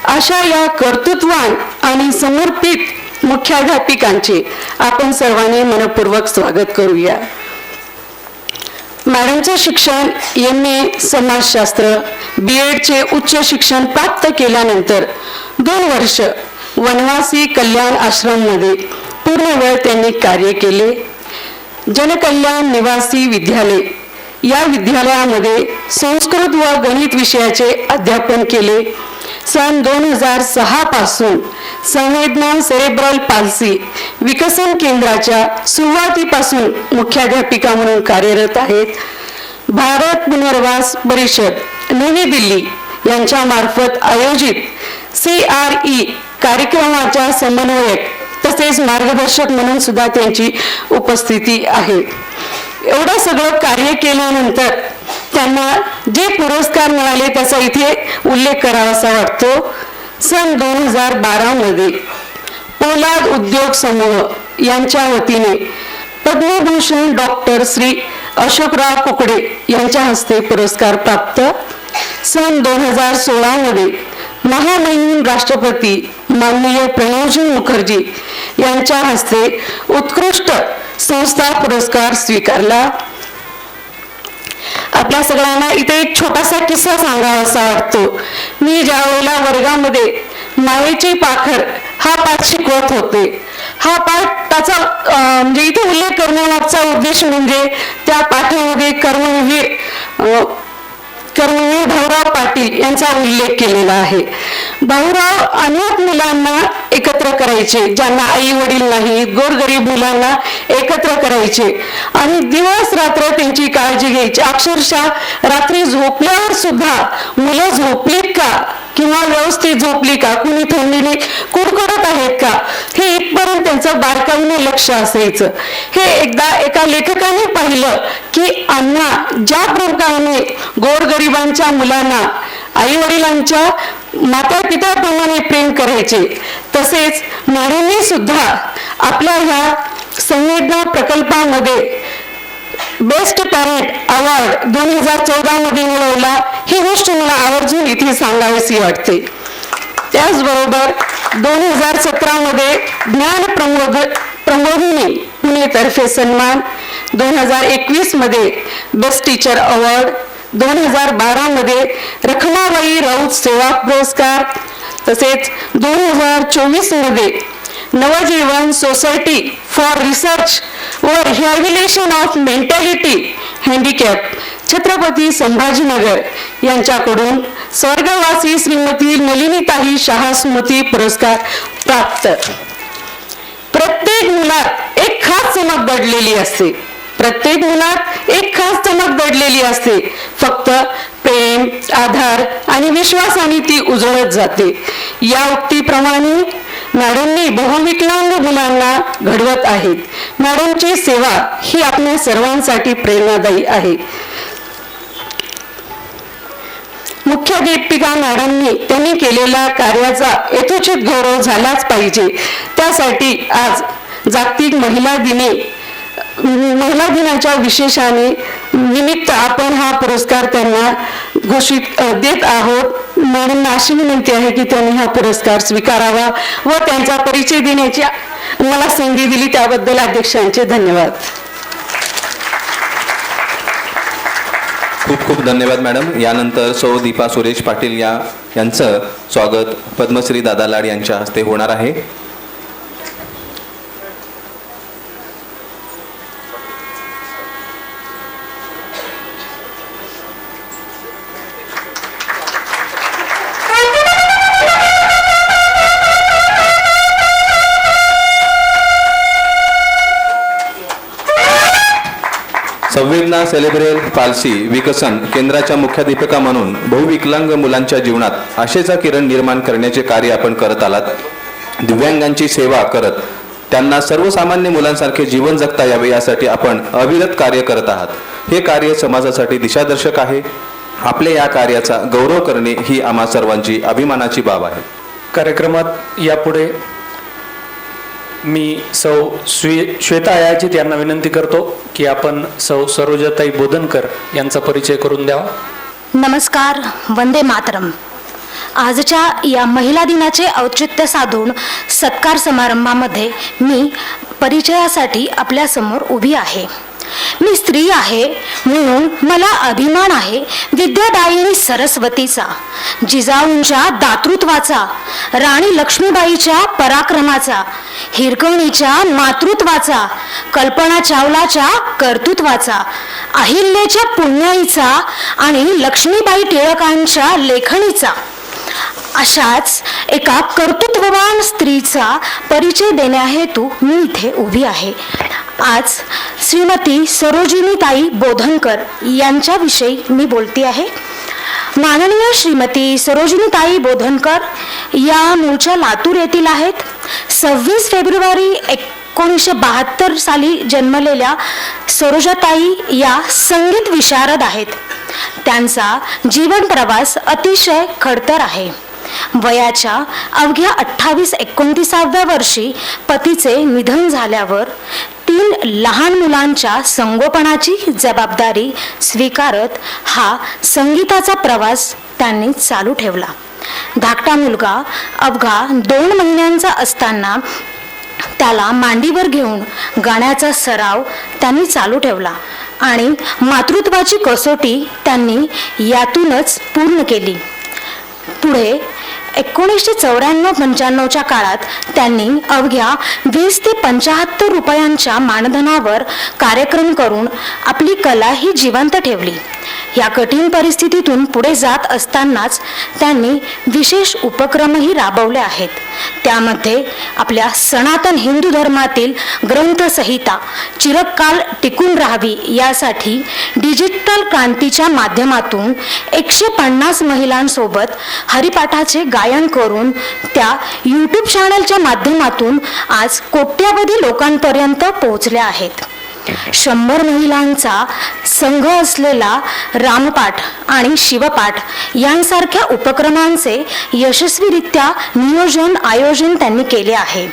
Speaker 8: अशा या कर्तृत्ववान आणि समर्पित मुख्याध्यापिकांचे आपण सर्वांनी मनपूर्वक स्वागत करूया. मॅडमचे शिक्षण MA समाजशास्त्र, BEdचे उच्च शिक्षण प्राप्त केल्यानंतर 2 वर्ष वनवासी कल्याण आश्रममध्ये पूर्ण वेळ त्यांनी कार्य केले. जनकल्याण निवासी विद्यालय या विद्यालयामध्ये संस्कृत व गणित विषयाचे अध्यापन केले. सन 2006 पासून संवेदना सेरेब्रल पाल्सी विकसन केंद्राच्या सुरुवातीपासून मुख्याध्यापिका म्हणून कार्यरत आहेत. भारत पुनर्वास परिषद नवी दिल्ली यांच्या मार्फत आयोजित CRE कार्यक्रमाच्या समन्वयक तसेच मार्गदर्शक म्हणून सुद्धा त्यांची उपस्थिती आहे. एवढं सगळं कार्य केल्यानंतर त्यांना जे पुरस्कार मिळाले त्याचा इथे उल्लेख करावासा वाटतो. सन 2012 मध्ये पोलाद उद्योग समूह यांच्या वतीने पद्मभूषण डॉक्टर श्री अशोकराव कुकडे यांच्या हस्ते पुरस्कार प्राप्त. सन 2016 मध्ये महामहिम राष्ट्रपती माननीय प्रणवजी मुखर्जी यांच्या हस्ते उत्कृष्ट संस्था पुरस्कार स्वीकारला. आपल्या सगळ्यांना इथे एक छोटासा किस्सा सांगावासा वाटतो. मी ज्या वेळेला वर्गामध्ये मायेची पाखर हा पाठ शिकवत होते, हा पाठ त्याचा म्हणजे इथे उल्लेख करण्यामागचा उद्देश म्हणजे त्या पाठामध्ये कर्मवीर भाऊराव पाटील यांचा उल्लेख केलेला आहे. भाऊराव अनेक मुलांना एकत्र करायचे, ज्यांना आई वडील नाहीत, गोरगरीब मुलांना एकत्र करायचे आणि दिवस रात्र त्यांची काळजी घ्यायची. अक्षरशः रात्री झोपल्यावर सुद्धा मुलं झोपलीत का किंवा व्यवस्थित झोपली का, कुणी थंडीने कुडकुडत आहेत का, हे इथपर्यंत त्यांचं बारकाईने लक्ष असायचं. हे एकदा एका लेखकाने पाहिलं की अण्णा ज्या प्रकारे गोरगरिबांच्या मुलांना आई वडिलांच्या माता पित्याप्रमाणे प्रेम करायचे, तसेच मॅडमने सुद्धा आपल्या ह्या संवेदना प्रकल्पामध्ये बेस्ट पॅरेंट अवॉर्ड 2014 मध्ये मिळवला. ही गोष्ट मला आवर्जून इथे सांगावीशी वाटते. त्याचबरोबर 2017 मध्ये ज्ञान प्रबोधिनी पुणे तर्फे सन्मान, 2021 मध्ये बेस्ट टीचर अवॉर्ड, 2012 मध्ये रखमाबाई राऊत सेवा पुरस्कार, तसेच 2024 मध्ये नवजीवन सोसायटी फॉर रिसर्च व rehabilitation of mentality handicap Chhatrapati Sambhajinagar यांच्याकडून स्वर्गवासी श्रीमती नलिनीताई शहा स्मृती पुरस्कार प्राप्त. प्रत्येक मुलात एक खास चमक दडलेली असते. प्रत्येक मुलात एक खास चमक दडलेली असते. फक्त प्रेम, आधार आणि विश्वासाने ती उजळत जाते. या उक्तीप्रमाणे मॅडमनी बहुविकलांग मुलांना घडवत आहेत. मॅडमची सेवा ही आपल्या सर्वांसाठी प्रेरणादायी आहे. मुख्याध्यापिका मॅडमनी त्यांनी केलेल्या कार्याचा यथोचित गौरव झालाच पाहिजे. त्यासाठी आज जागतिक महिला दिनाच्या विशेषाने निमित्त आपण हा पुरस्कार त्यांना घोषित देत आहोत. मॅडमना अशी विनंती आहे की त्यांनी हा पुरस्कार स्वीकारावा व त्यांचा परिचय देण्याची मला संधी दिली त्याबद्दल अध्यक्षांचे धन्यवाद.
Speaker 1: खूप खूप धन्यवाद मॅडम. यानंतर सौ दीपा सुरेश पाटील यांचं स्वागत पद्मश्री दादा लाड यांच्या हस्ते होणार आहे. संवेदना सेलेब्रेल पाल्सी विकसन केंद्राच्या मुख्याध्यापिका म्हणून बहुविकलांग मुलांच्या जीवनात आशेचा किरण निर्माण करण्याचे कार्य आपण करत आलात. दिव्यांगांची सेवा करत त्यांना सर्वसामान्य मुलांसारखे जीवन जगता यावे यासाठी आपण अविरत कार्य करत आहात. हे कार्य समाजासाठी दिशादर्शक आहे. आपल्या या कार्याचा गौरव करणे ही आम्हा सर्वांची अभिमानाची बाब आहे.
Speaker 2: कार्यक्रमात यापुढे मी सौ श्वेता अयाचित यांना विनंती करतो की आपण सौ सरोजाताई बोधनकर यांचा परिचय करून द्यावा.
Speaker 9: नमस्कार. वंदे मातरम. आजच्या या महिला दिनाचे औचित्य साधून सत्कार समारंभामध्ये मी परिचयासाठी आपल्यासमोर उभी आहे. मी स्त्री आहे म्हणून मला अभिमान आहे विद्यादायिनी सरस्वतीचा, जिजाऊंच्या दातृत्वाचा, राणी लक्ष्मीबाईच्या पराक्रमाचा, हिरकणीच्या मातृत्वाचा, कल्पना चावलाच्या कर्तृत्वाचा, अहिल्याच्या पुण्याईचा आणि लक्ष्मीबाई टिळकांच्या लेखणीचा. अशाच एका कर्तृत्ववान स्त्रीचा परिचय देण्याहेतू मी इथे उभी आहे. आज श्रीमती सरोजिनीताई बोधनकर यांच्याविषयी मी बोलते आहे. माननीय श्रीमती सरोजिनीताई बोधनकर या मूळच्या लातूर येथील आहेत. 26 फेब्रुवारी 1972 साली जन्मलेल्या सरोजाताई या संगीत विशारद आहेत. त्यांचा जीवन प्रवास अतिशय खडतर आहे. वयाच्या अवघ्या 28-29व्या वर्षी पतीचे निधन झाल्यावर 3 लहान मुलांच्या संगोपनाची जबाबदारी स्वीकारत हा संगीताचा प्रवास त्यांनी चालू ठेवला. धाकटा मुलगा अवघा 2 महिन्यांचा असताना त्याला मांडीवर घेऊन गाण्याचा सराव त्यांनी चालू ठेवला आणि मातृत्वाची कसोटी त्यांनी यातूनच पूर्ण केली. पुढे 1994-95च्या काळात त्यांनी अवघ्या 20 ते 75 रुपयांच्या मानधनावर कार्यक्रम करून आपली कला ही जिवंत ठेवली. या कठीण परिस्थितीतून पुढे जात असतानाच त्यांनी विशेष उपक्रमही राबवले आहेत. त्यामध्ये आपल्या सनातन हिंदू धर्मातील ग्रंथसंहिता चिरकाल टिकून राहावी यासाठी डिजिटल क्रांतीच्या माध्यमातून 150 महिलांसोबत हरिपाठाचे गायन करून त्या यूट्यूब चॅनलच्या माध्यमातून आज कोट्यावधी लोकांपर्यंत पोहोचल्या आहेत. 100 महिलांचा संघ असलेला रामपाठ आणि शिवपाठ यांसारख्या उपक्रमांचे यशस्वीरित्या आयोजन त्यांनी केले आहे.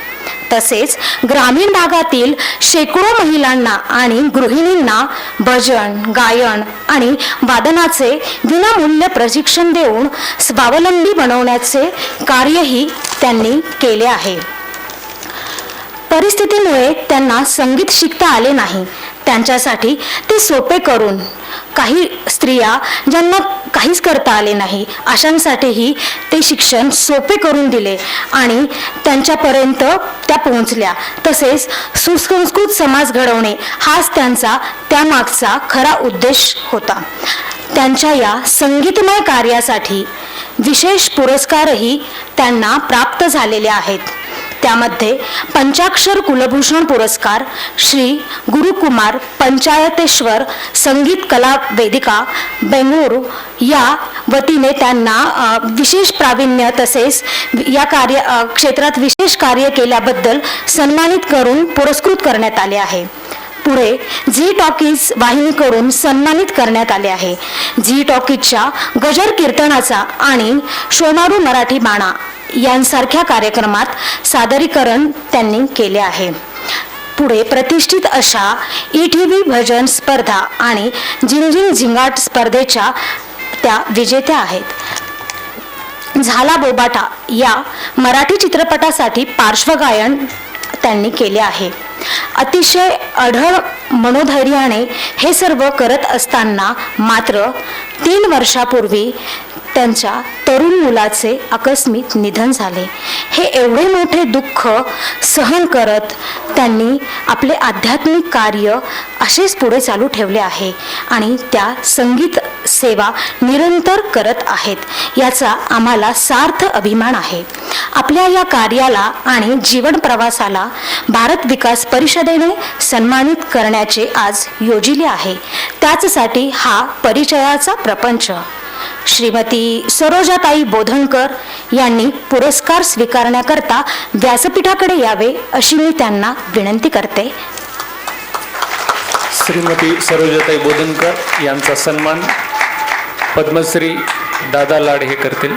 Speaker 9: तसेच ग्रामीण भागातील शेकडो महिलांना आणि गृहिणींना भजन, गायन आणि वादनाचे विनामूल्य प्रशिक्षण देऊन स्वावलंबी बनवण्याचे कार्यही त्यांनी केले आहे. परिस्थितीमुळे त्यांना संगीत शिकता आले नाही. त्यांच्यासाठी ते सोपे करून, काही स्त्रिया ज्यांना काहीच करता आले नाही अशांसाठीही ते शिक्षण सोपे करून दिले आणि त्यांच्यापर्यंत त्या पोहोचल्या. तसेच सुसंस्कृत समाज घडवणे हाच त्यांचा त्यामागचा खरा उद्देश होता. त्यांच्या या संगीतमय कार्यासाठी विशेष पुरस्कारही त्यांना प्राप्त झालेले आहेत. त्यामध्ये पंचाक्षर कुलभूषण पुरस्कार, श्री गुरुकुमार पंचायतेश्वर संगीत कला वेदिका बेंगळुरू या वतीने त्यांना विशेष प्रावीण्य तसेच या क्षेत्रात विशेष कार्य केल्याबद्दल सन्मानित करून पुरस्कृत करण्यात आले आहे. पुढे झी टॉकीज वाहिनीकडून सन्मानित करण्यात आले आहे. झी टॉकीजच्या गजर कीर्तनाचा आणि शोमारू मराठी बाणा यांसारख्या कार्यक्रमात सादरीकरण त्यांनी केले आहे. पुढे प्रतिष्ठित अशा ETV भजन स्पर्धा आणि झिंझिंग झिंगाट स्पर्धेच्या त्या विजेत्या आहेत. झाला बोबाटा या मराठी चित्रपटासाठी पार्श्वगायन त्यांनी केले आहे. अतिशय अढळ मनोधैर्याने हे सर्व करत असताना मात्र 3 वर्षापूर्वी त्यांच्या तरुण मुलाचे आकस्मिक निधन झाले. हे एवढे मोठे दुःख सहन करत त्यांनी आपले आध्यात्मिक कार्य असेच पुढे चालू ठेवले आहे आणि त्या संगीत सेवा निरंतर करत आहेत. याचा आम्हाला सार्थ अभिमान आहे. आपल्या या कार्याला आणि जीवन प्रवासाला भारत विकास परिषदेने सन्मानित करण्याचे आज योजिले आहे. त्याचसाठी हा परिचयाचा प्रपंच. श्रीमती सरोजाताई बोधनकर यांनी पुरस्कार स्वीकारण्याकरता व्यासपीठाकडे यावे अशी मी त्यांना विनंती करते.
Speaker 2: श्रीमती सरोजाताई बोधनकर यांचा सन्मान पद्मश्री दादा लाड हे करतील.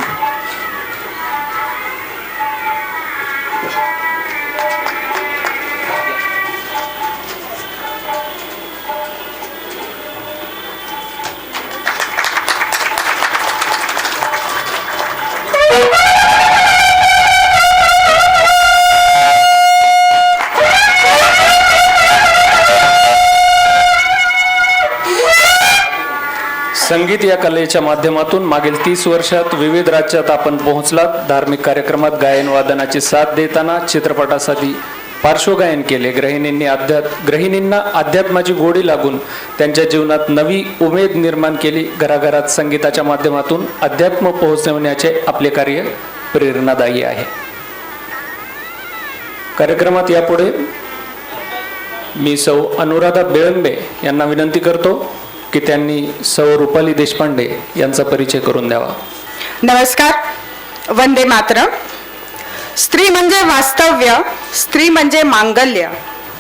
Speaker 2: संगीत या कलेच्या माध्यमातून मागील 30 वर्षात विविध राज्यात आपण पोहोचलात. धार्मिक कार्यक्रमात गायन वादनाची साथ देताना चित्रपटासाठी पार्श्वगायन केले. गृहिणींना अध्यात्माची गोडी लागून त्यांच्या जीवनात नवी उमेद निर्माण केली. घराघरात संगीताच्या माध्यमातून अध्यात्म पोहोचवण्याचे आपले कार्य प्रेरणादायी आहे. कार्यक्रमात यापुढे मी सौ अनुराधा बेळंबे यांना विनंती करतो की त्यांनी सौ रुपाली देशपांडे यांचा परिचय करून द्यावा.
Speaker 10: नमस्कार. वंदे मातरम. स्त्री म्हणजे वास्तव्य, स्त्री म्हणजे मांगल्य,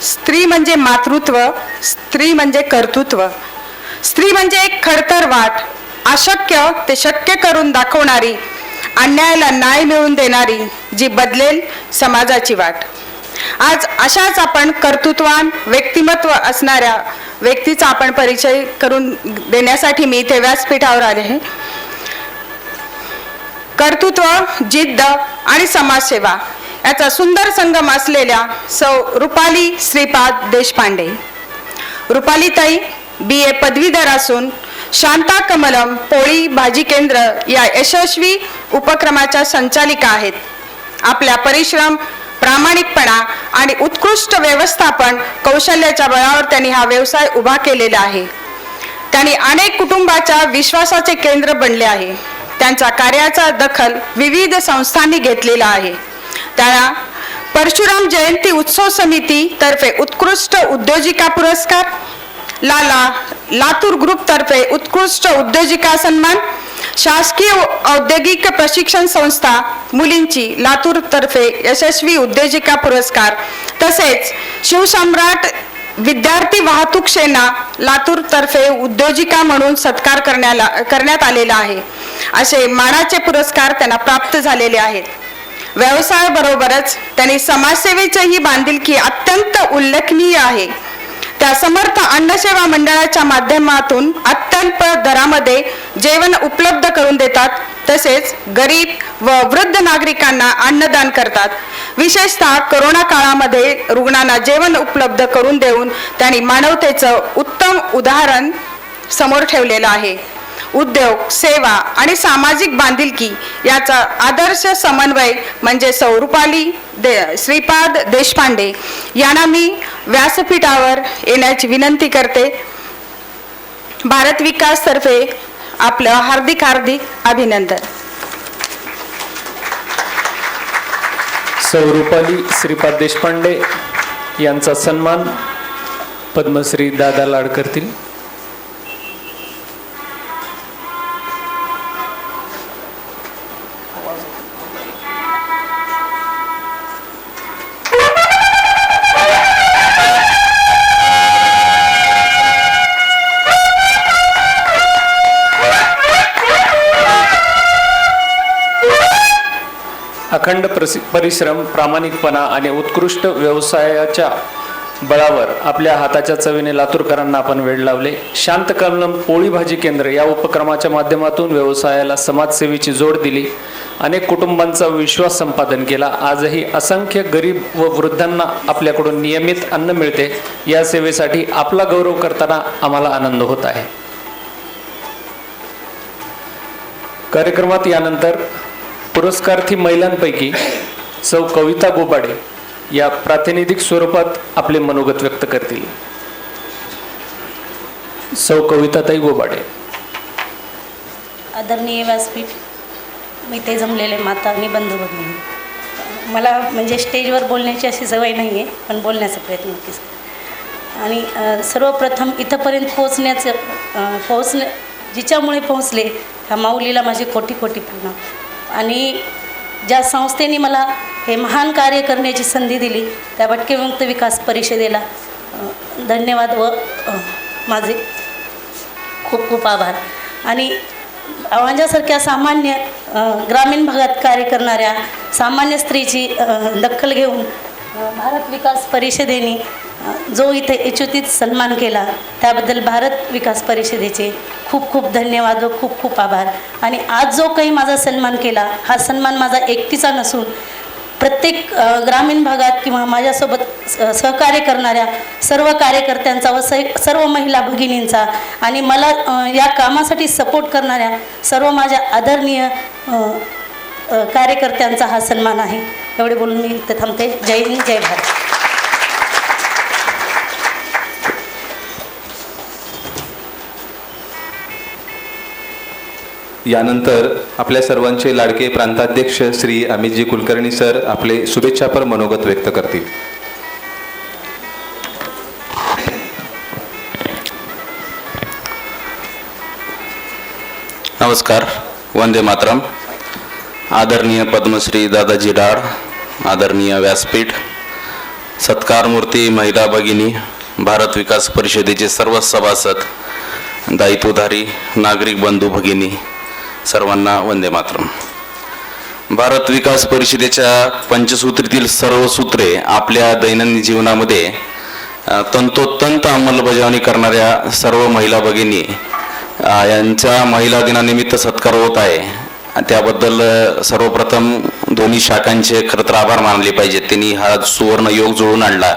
Speaker 10: स्त्री म्हणजे मातृत्व, स्त्री म्हणजे कर्तृत्व, स्त्री म्हणजे एक खडतर वाट, अशक्य ते शक्य करून दाखवणारी, अन्यायाला न्याय मिळवून देणारी, जी बदलेल समाजाची वाट. आज अशाच आपण कर्तृत्वान व्यक्तिमत्व असणाऱ्या व्यक्तीचा आपण परिचय करून देण्यासाठी मी इथे व्यासपीठावर आले आहे. कर्तृत्व, जिद्द आणि समाजसेवा याचा सुंदर संगम असलेल्या सौ रुपाली श्रीपाद देशपांडे. रुपालीताई BA पदवीधर असून शांता कमलम पोळी भाजी केंद्र या यशस्वी उपक्रमाच्या संचालिका आहेत. आपल्या परिश्रम, प्रामाणिकपणा आणि उत्कृष्ट व्यवस्थापन कौशल्याच्या बळावर त्यांनी हा व्यवसाय उभा केलेला आहे. त्यांनी अनेक कुटुंबाच्या विश्वासाचे केंद्र बनले आहे. त्यांचा कार्याचा दखल विविध संस्थांनी घेतलेला आहे. त्यांना परशुराम जयंती उत्सव समिती तर्फे उत्कृष्ट उद्योजिका पुरस्कार, लातूर ग्रुप तर्फे उत्कृष्ट उद्योजिका सन्मान, शासकीय औद्योगिक प्रशिक्षण संस्था मुलींची लातूर तर्फे यशस्वी उद्योजिका पुरस्कार, तसेच शिवसम्राट विद्यार्थी वाहतूक सेना लातूर तर्फे उद्योजिका म्हणून सत्कार करण्यात आलेला आहे. असे मानाचे पुरस्कार त्यांना प्राप्त झालेले आहेत. व्यवसायाबरोबरच त्यांनी समाजसेवेचीही बांधिलकी अत्यंत उल्लेखनीय आहे. त्या समर्थ अन्नसेवा मंडळाच्या माध्यमातून अत्यल्प दरामध्ये जेवण उपलब्ध करून देतात. तसेच गरीब व वृद्ध नागरिकांना अन्नदान करतात. विशेषतः कोरोना काळामध्ये रुग्णांना जेवण उपलब्ध करून देऊन त्यांनी मानवतेचं उत्तम उदाहरण समोर ठेवलेलं आहे. उद्योग, सेवा आणि सामाजिक बांधिलकी याचा आदर्श समन्वय म्हणजे सौ रुपाली श्रीपाद देशपांडे यांना मी व्यासपीठावर येण्याची विनंती करते. भारत विकास तर्फे आपलं हार्दिक अभिनंदन.
Speaker 2: सौ रुपाली श्रीपाद देशपांडे यांचा सन्मान पद्मश्री दादा लाड करतील. अखंड परिश्रम, प्रामाणिकपणा आणि उत्कृष्ट व्यवसायाच्या बळावर आपल्या हाताच्या चवीने लातूरकरांना आपण वेळ लावले. शांत कलम पोळी भाजी केंद्र या उपक्रमाच्या माध्यमातून व्यवसायाला समाजसेवेची जोड दिली. अनेक कुटुंबांचा विश्वास संपादन केला. आजही असंख्य गरीब व वृद्धांना आपल्याकडून नियमित अन्न मिळते. या सेवेसाठी आपला गौरव करताना आम्हाला आनंद होत आहे. कार्यक्रमात यानंतर पुरस्कार्थी महिलांपैकी सौ कविता गोबाडे या प्रातिनिधिक स्वरूपात आपले मनोगत व्यक्त करतील. सौ कविताताई गोबाडे.
Speaker 11: आदरणीय व्यासपीठ, मी ते जमलेले माता आणि बंधू भगिनी, मला म्हणजे स्टेजवर बोलण्याची अशी सवय नाही आहे, पण बोलण्याचा प्रयत्न नक्कीच. आणि सर्वप्रथम इथंपर्यंत पोहोचणे जिच्यामुळे पोहोचले ह्या माऊलीला माझी कोटी कोटी प्रणाम. आणि ज्या संस्थेने मला हे महान कार्य करण्याची संधी दिली त्या भटके विमुक्त विकास परिषदेला धन्यवाद व माझे खूप खूप आभार. आणि माझ्यासारख्या सामान्य ग्रामीण भागात कार्य करणाऱ्या सामान्य स्त्रीची दखल घेऊन भारत विकास परिषदेने जो इथे यशोचित सन्मान केला त्याबद्दल भारत विकास परिषदेचे खूप खूप धन्यवाद व खूप खूप आभार. आणि आज जो काही माझा सन्मान केला हा सन्मान माझा एकटीचा नसून प्रत्येक ग्रामीण भागात किंवा माझ्यासोबत सहकार्य करणाऱ्या सर्व कार्यकर्त्यांचा व सर्व महिला भगिनींचा आणि मला या कामासाठी सपोर्ट करणाऱ्या सर्व माझ्या आदरणीय कार्यकर्त्यांचा हा सन्मान आहे. एवढे बोलून मी इथे थांबते. जय हिंद, जय भारत.
Speaker 1: यानंतर आपल्या सर्वांचे लाडके प्रांताध्यक्ष श्री अमितजी कुलकर्णी सर आपले शुभेच्छापर मनोगत व्यक्त करतील.
Speaker 3: नमस्कार. वंदे मातरम. आदरणीय पद्मश्री दादाजी लाड, आदरणीय व्यासपीठ, सत्कारमूर्ती महिला भगिनी, भारत विकास परिषदेचे सर्व सभासद, दायित्वधारी नागरिक बंधू भगिनी, सर्वांना वंदे मातरम. भारत विकास परिषदेच्या पंचसूत्रीतील सर्व सूत्रे आपल्या दैनंदिन जीवनामध्ये तंतोतंत अंमलबजावणी करणाऱ्या सर्व महिला भगिनी यांच्या महिला दिनानिमित्त सत्कार होत आहे. त्याबद्दल सर्वप्रथम दोन्ही शाखांचे खरं तर आभार मानले पाहिजेत. त्यांनी हा सुवर्ण योग जुळून आणला.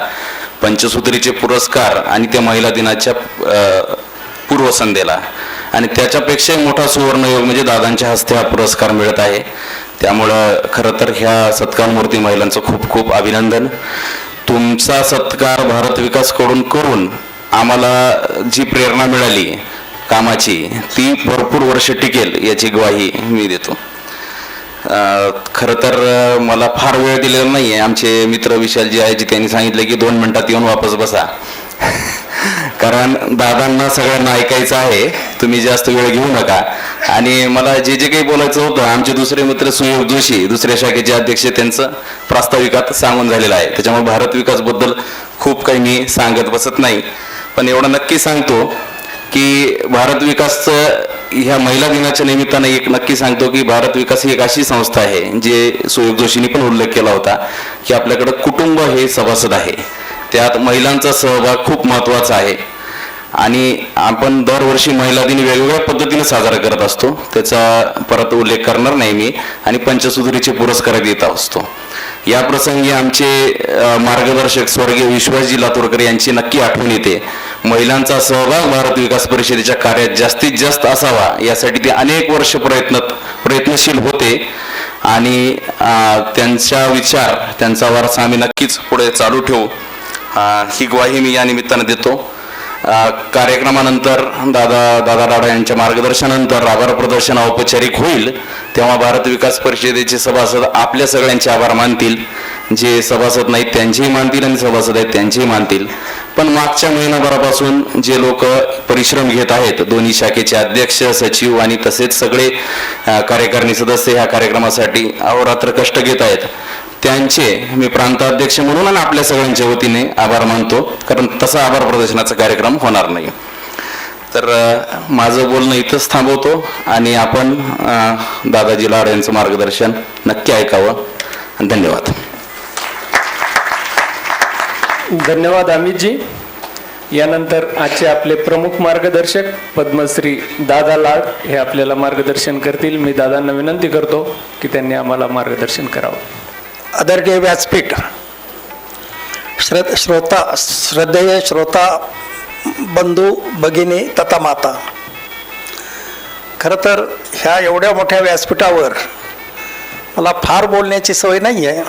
Speaker 3: पंचसूत्रीचे पुरस्कार आणि त्या महिला दिनाच्या पूर्वसंध्येला, आणि त्याच्यापेक्षाही मोठा सुवर्णयोग म्हणजे दादांच्या हस्ते हा पुरस्कार मिळत आहे. त्यामुळं खरं तर ह्या सत्कारमूर्ती महिलांचं खूप खूप अभिनंदन. तुमचा सत्कार भारत विकासकडून करून आम्हाला जी प्रेरणा मिळाली कामाची ती भरपूर वर्ष टिकेल याची ग्वाही मी देतो. खरं तर मला फार वेळ दिलेला नाही आहे. आमचे मित्र विशालजी आहे, त्यांनी सांगितलं की 2 मिनिटात येऊन वापस बसा, कारण दादांना सगळ्यांना ऐकायचं आहे, तुम्ही जास्त वेळ घेऊ नका. आणि मला जे जे काही बोलायचं होतं आमचे दुसरे मित्र सुयोग जोशी दुसऱ्या शाखेचे अध्यक्ष त्यांचं प्रास्ताविकात सांगून झालेलं आहे. त्याच्यामुळे भारत विकासबद्दल खूप काही मी सांगत बसत नाही, पण एवढं नक्की सांगतो की भारत विकासचं ह्या महिला दिनाच्या निमित्तानं एक नक्की सांगतो की भारत विकास ही एक अशी संस्था आहे जे सुयोग जोशींनी पण उल्लेख केला होता की आपल्याकडं कुटुंब हे सभासद आहे, त्यात महिलांचा सहभाग खूप महत्त्वाचा आहे. आणि आपण दरवर्षी महिला दिन वेगवेगळ्या पद्धतीने साजरा करत असतो, त्याचा परत उल्लेख करणार नाही मी. आणि पंचसूत्रीचे पुरस्कार देत असतो. या प्रसंगी आमचे मार्गदर्शक स्वर्गीय विश्वासजी लातूरकर यांची नक्की आठवण येते. महिलांचा सहभाग भारत विकास परिषदेच्या कार्यात जास्तीत जास्त असावा यासाठी ते अनेक वर्ष प्रयत्नशील होते आणि त्यांचा विचार, त्यांचा वारसा आम्ही नक्कीच पुढे चालू ठेवू, ही ग्वाही मी या निमित्तानं देतो. कार्यक्रमानंतर दादा यांच्या मार्गदर्शनानंतर आभार प्रदर्शन औपचारिक होईल, तेव्हा भारत विकास परिषदेचे सभासद आपल्या सगळ्यांचे आभार मानतील. जे सभासद नाहीत त्यांचेही मानतील आणि सभासद आहेत त्यांचेही मानतील. पण मागच्या महिनाभरापासून जे लोक परिश्रम घेत आहेत, दोन्ही शाखेचे अध्यक्ष, सचिव आणि तसेच सगळे कार्यकारिणी सदस्य ह्या कार्यक्रमासाठी अहोरात्र कष्ट घेत आहेत, त्यांचे मी प्रांताध्यक्ष म्हणून आणि आपल्या सगळ्यांच्या वतीने आभार मानतो, कारण तसा आभार प्रदर्शनाचा कार्यक्रम होणार नाही. तर माझं बोलणं इथंच थांबवतो आणि आपण दादाजी लाड यांचं मार्गदर्शन नक्की ऐकावं. धन्यवाद.
Speaker 2: धन्यवाद अमितजी. यानंतर आजचे आपले प्रमुख मार्गदर्शक पद्मश्री दादा लाड हे आपल्याला मार्गदर्शन करतील. मी दादांना विनंती करतो की त्यांनी आम्हाला मार्गदर्शन करावं.
Speaker 4: आदरणीय व्यासपीठ, श्रद्धेय श्रोता बंधू भगिनी तथा माता, खरं तर ह्या एवढ्या मोठ्या व्यासपीठावर मला फार बोलण्याची सवय नाही आहे,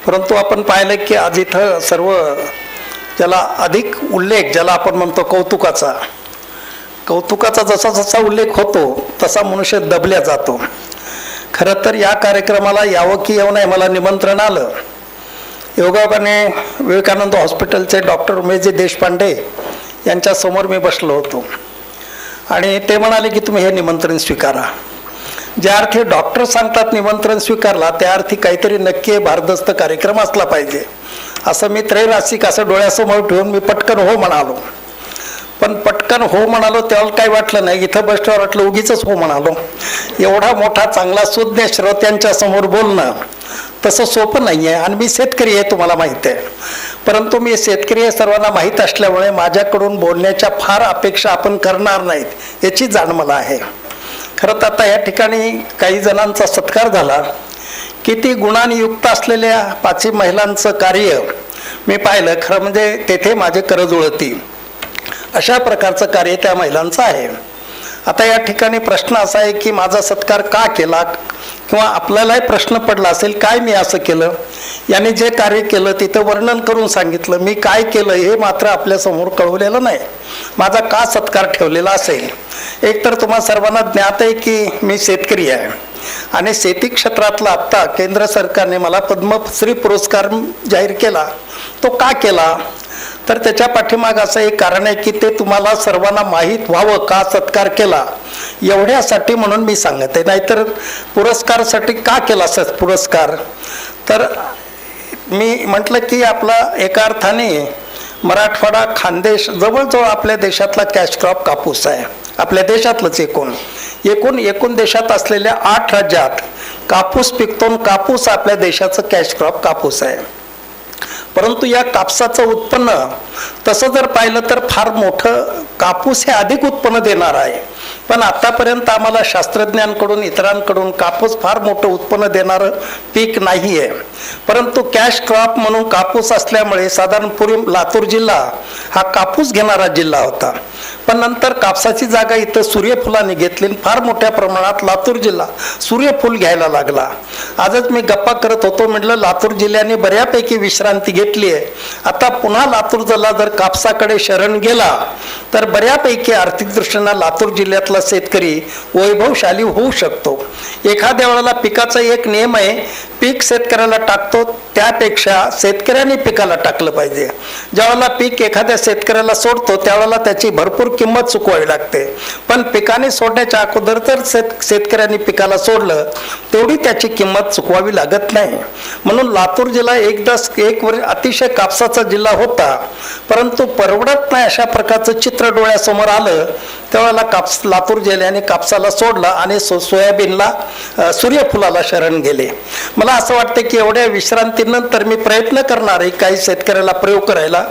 Speaker 4: परंतु आपण पाहिलं की आज इथं सर्व ज्याला अधिक उल्लेख, ज्याला आपण म्हणतो कौतुकाचा जसा जसा उल्लेख होतो तसा मनुष्य दबल्या जातो. खरं तर या कार्यक्रमाला यावं की येऊ नये मला निमंत्रण आलं. योगायोगाने विवेकानंद हॉस्पिटलचे डॉक्टर उमेशजी देशपांडे यांच्यासमोर मी बसलो होतो आणि ते म्हणाले की तुम्ही हे निमंत्रण स्वीकारा. ज्या अर्थी डॉक्टर सांगतात निमंत्रण स्वीकारला, त्या अर्थी काहीतरी नक्की भारदस्त कार्यक्रम असला पाहिजे असं मी त्रैरासिक असं डोळ्यासमोर ठेवून मी पटकन हो म्हणालो. पण पटकन हो म्हणालो त्यावेळेला काही वाटलं नाही, इथं बसल्यावर वाटलं उगीच हो म्हणालो. एवढा मोठा चांगला सुज्ञ श्रोत्यांच्या समोर बोलणं तसं सोपं नाही आहे. आणि मी शेतकरी आहे, तुम्हाला माहीत आहे, परंतु मी शेतकरी हे सर्वांना माहीत असल्यामुळे माझ्याकडून बोलण्याच्या फार अपेक्षा आपण करणार नाहीत याची जाण मला आहे. खरं तर आता या ठिकाणी काही जणांचा सत्कार झाला, किती गुणांनी युक्त असलेल्या 5 महिलांचं कार्य मी पाहिलं. खरं म्हणजे तेथे माझे कर जुळती अशा प्रकारचं कार्य त्या महिलांचं आहे. आता या ठिकाणी प्रश्न असा आहे की माझा सत्कार का केला, किंवा आपल्यालाही प्रश्न पडला असेल काय मी असं केलं. याने जे कार्य केलं तिथं वर्णन करून सांगितलं, मी काय केलं हे मात्र आपल्यासमोर कळवलेलं नाही. माझा का सत्कार ठेवलेला असेल, एकतर तुम्हा सर्वांना ज्ञात आहे की मी शेतकरी आहे आणि शेती क्षेत्रातला आत्ता केंद्र सरकारने मला पद्मश्री पुरस्कार जाहीर केला. तो का केला, तर त्याच्या पाठीमाग असं एक कारण आहे की ते तुम्हाला सर्वांना माहीत व्हावं का सत्कार केला एवढ्यासाठी म्हणून मी सांगत आहे. नाहीतर पुरस्कारासाठी का केला पुरस्कार, तर मी म्हटलं की आपला एका अर्थाने मराठवाडा खानदेश जवळजवळ आपल्या देशातला कॅश क्रॉप कापूस आहे. आपल्या देशातलंच एकूण देशात असलेल्या 8 राज्यात कापूस पिकतो. कापूस आपल्या देशाचं कॅश क्रॉप कापूस आहे. परंतु या कापसाचं उत्पन्न तसं जर पाहिलं तर फार मोठं कापूस हे अधिक उत्पन्न देणार आहे. पण आतापर्यंत आम्हाला शास्त्रज्ञांकडून इतरांकडून कापूस फार मोठं उत्पन्न देणारं पीक नाही आहे. परंतु कॅश क्रॉप म्हणून कापूस असल्यामुळे साधारण पूर्वी लातूर जिल्हा हा कापूस घेणारा जिल्हा होता. पण नंतर कापसाची जागा इथं सूर्यफुलाने घेतली, फार मोठ्या प्रमाणात लातूर जिल्हा सूर्यफूल घ्यायला लागला. आजच मी गप्पा करत होतो, म्हटलं लातूर जिल्ह्याने बऱ्यापैकी विश्रांती घेतली आहे. आता पुन्हा लातूर जिल्हा जर कापसाकडे शरण गेला तर बऱ्यापैकी आर्थिक दृष्टीने लातूर जिल्ह्यातला शेतकरी वैभवशाली होऊ शकतो. एखाद्या वेळेला पिकाचा एक नियम आहे, पीक शेतकऱ्याला टाकतो त्यापेक्षा शेतकऱ्यांनी पिकाला टाकलं पाहिजे. ज्यावेळेला पीक एखाद्या शेतकऱ्याला सोडतो त्यावेळेला त्याची भरपूर किंमत चुकवावी लागते. पण पिकाने सोडण्याच्या अगोदर जर शेतकऱ्यांनी पिकाला सोडलं तेवढी त्याची किंमत चुकवावी लागत नाही. म्हणून लातूर जिल्हा एक वर्ष अतिशय कापसाचा जिल्हा होता, परंतु परवडत नाही अशा प्रकारचं चित्र डोळ्यासमोर आलं त्यावेळेला लातूर जिल्ह्याने कापसाला सोडलं आणि सोयाबीनला सूर्यफुलाला शरण गेले. मला असं वाटतं की एवढ्या विश्रांतीनंतर मी प्रयत्न करणार आहे काही शेतकऱ्याला प्रयोग करायला.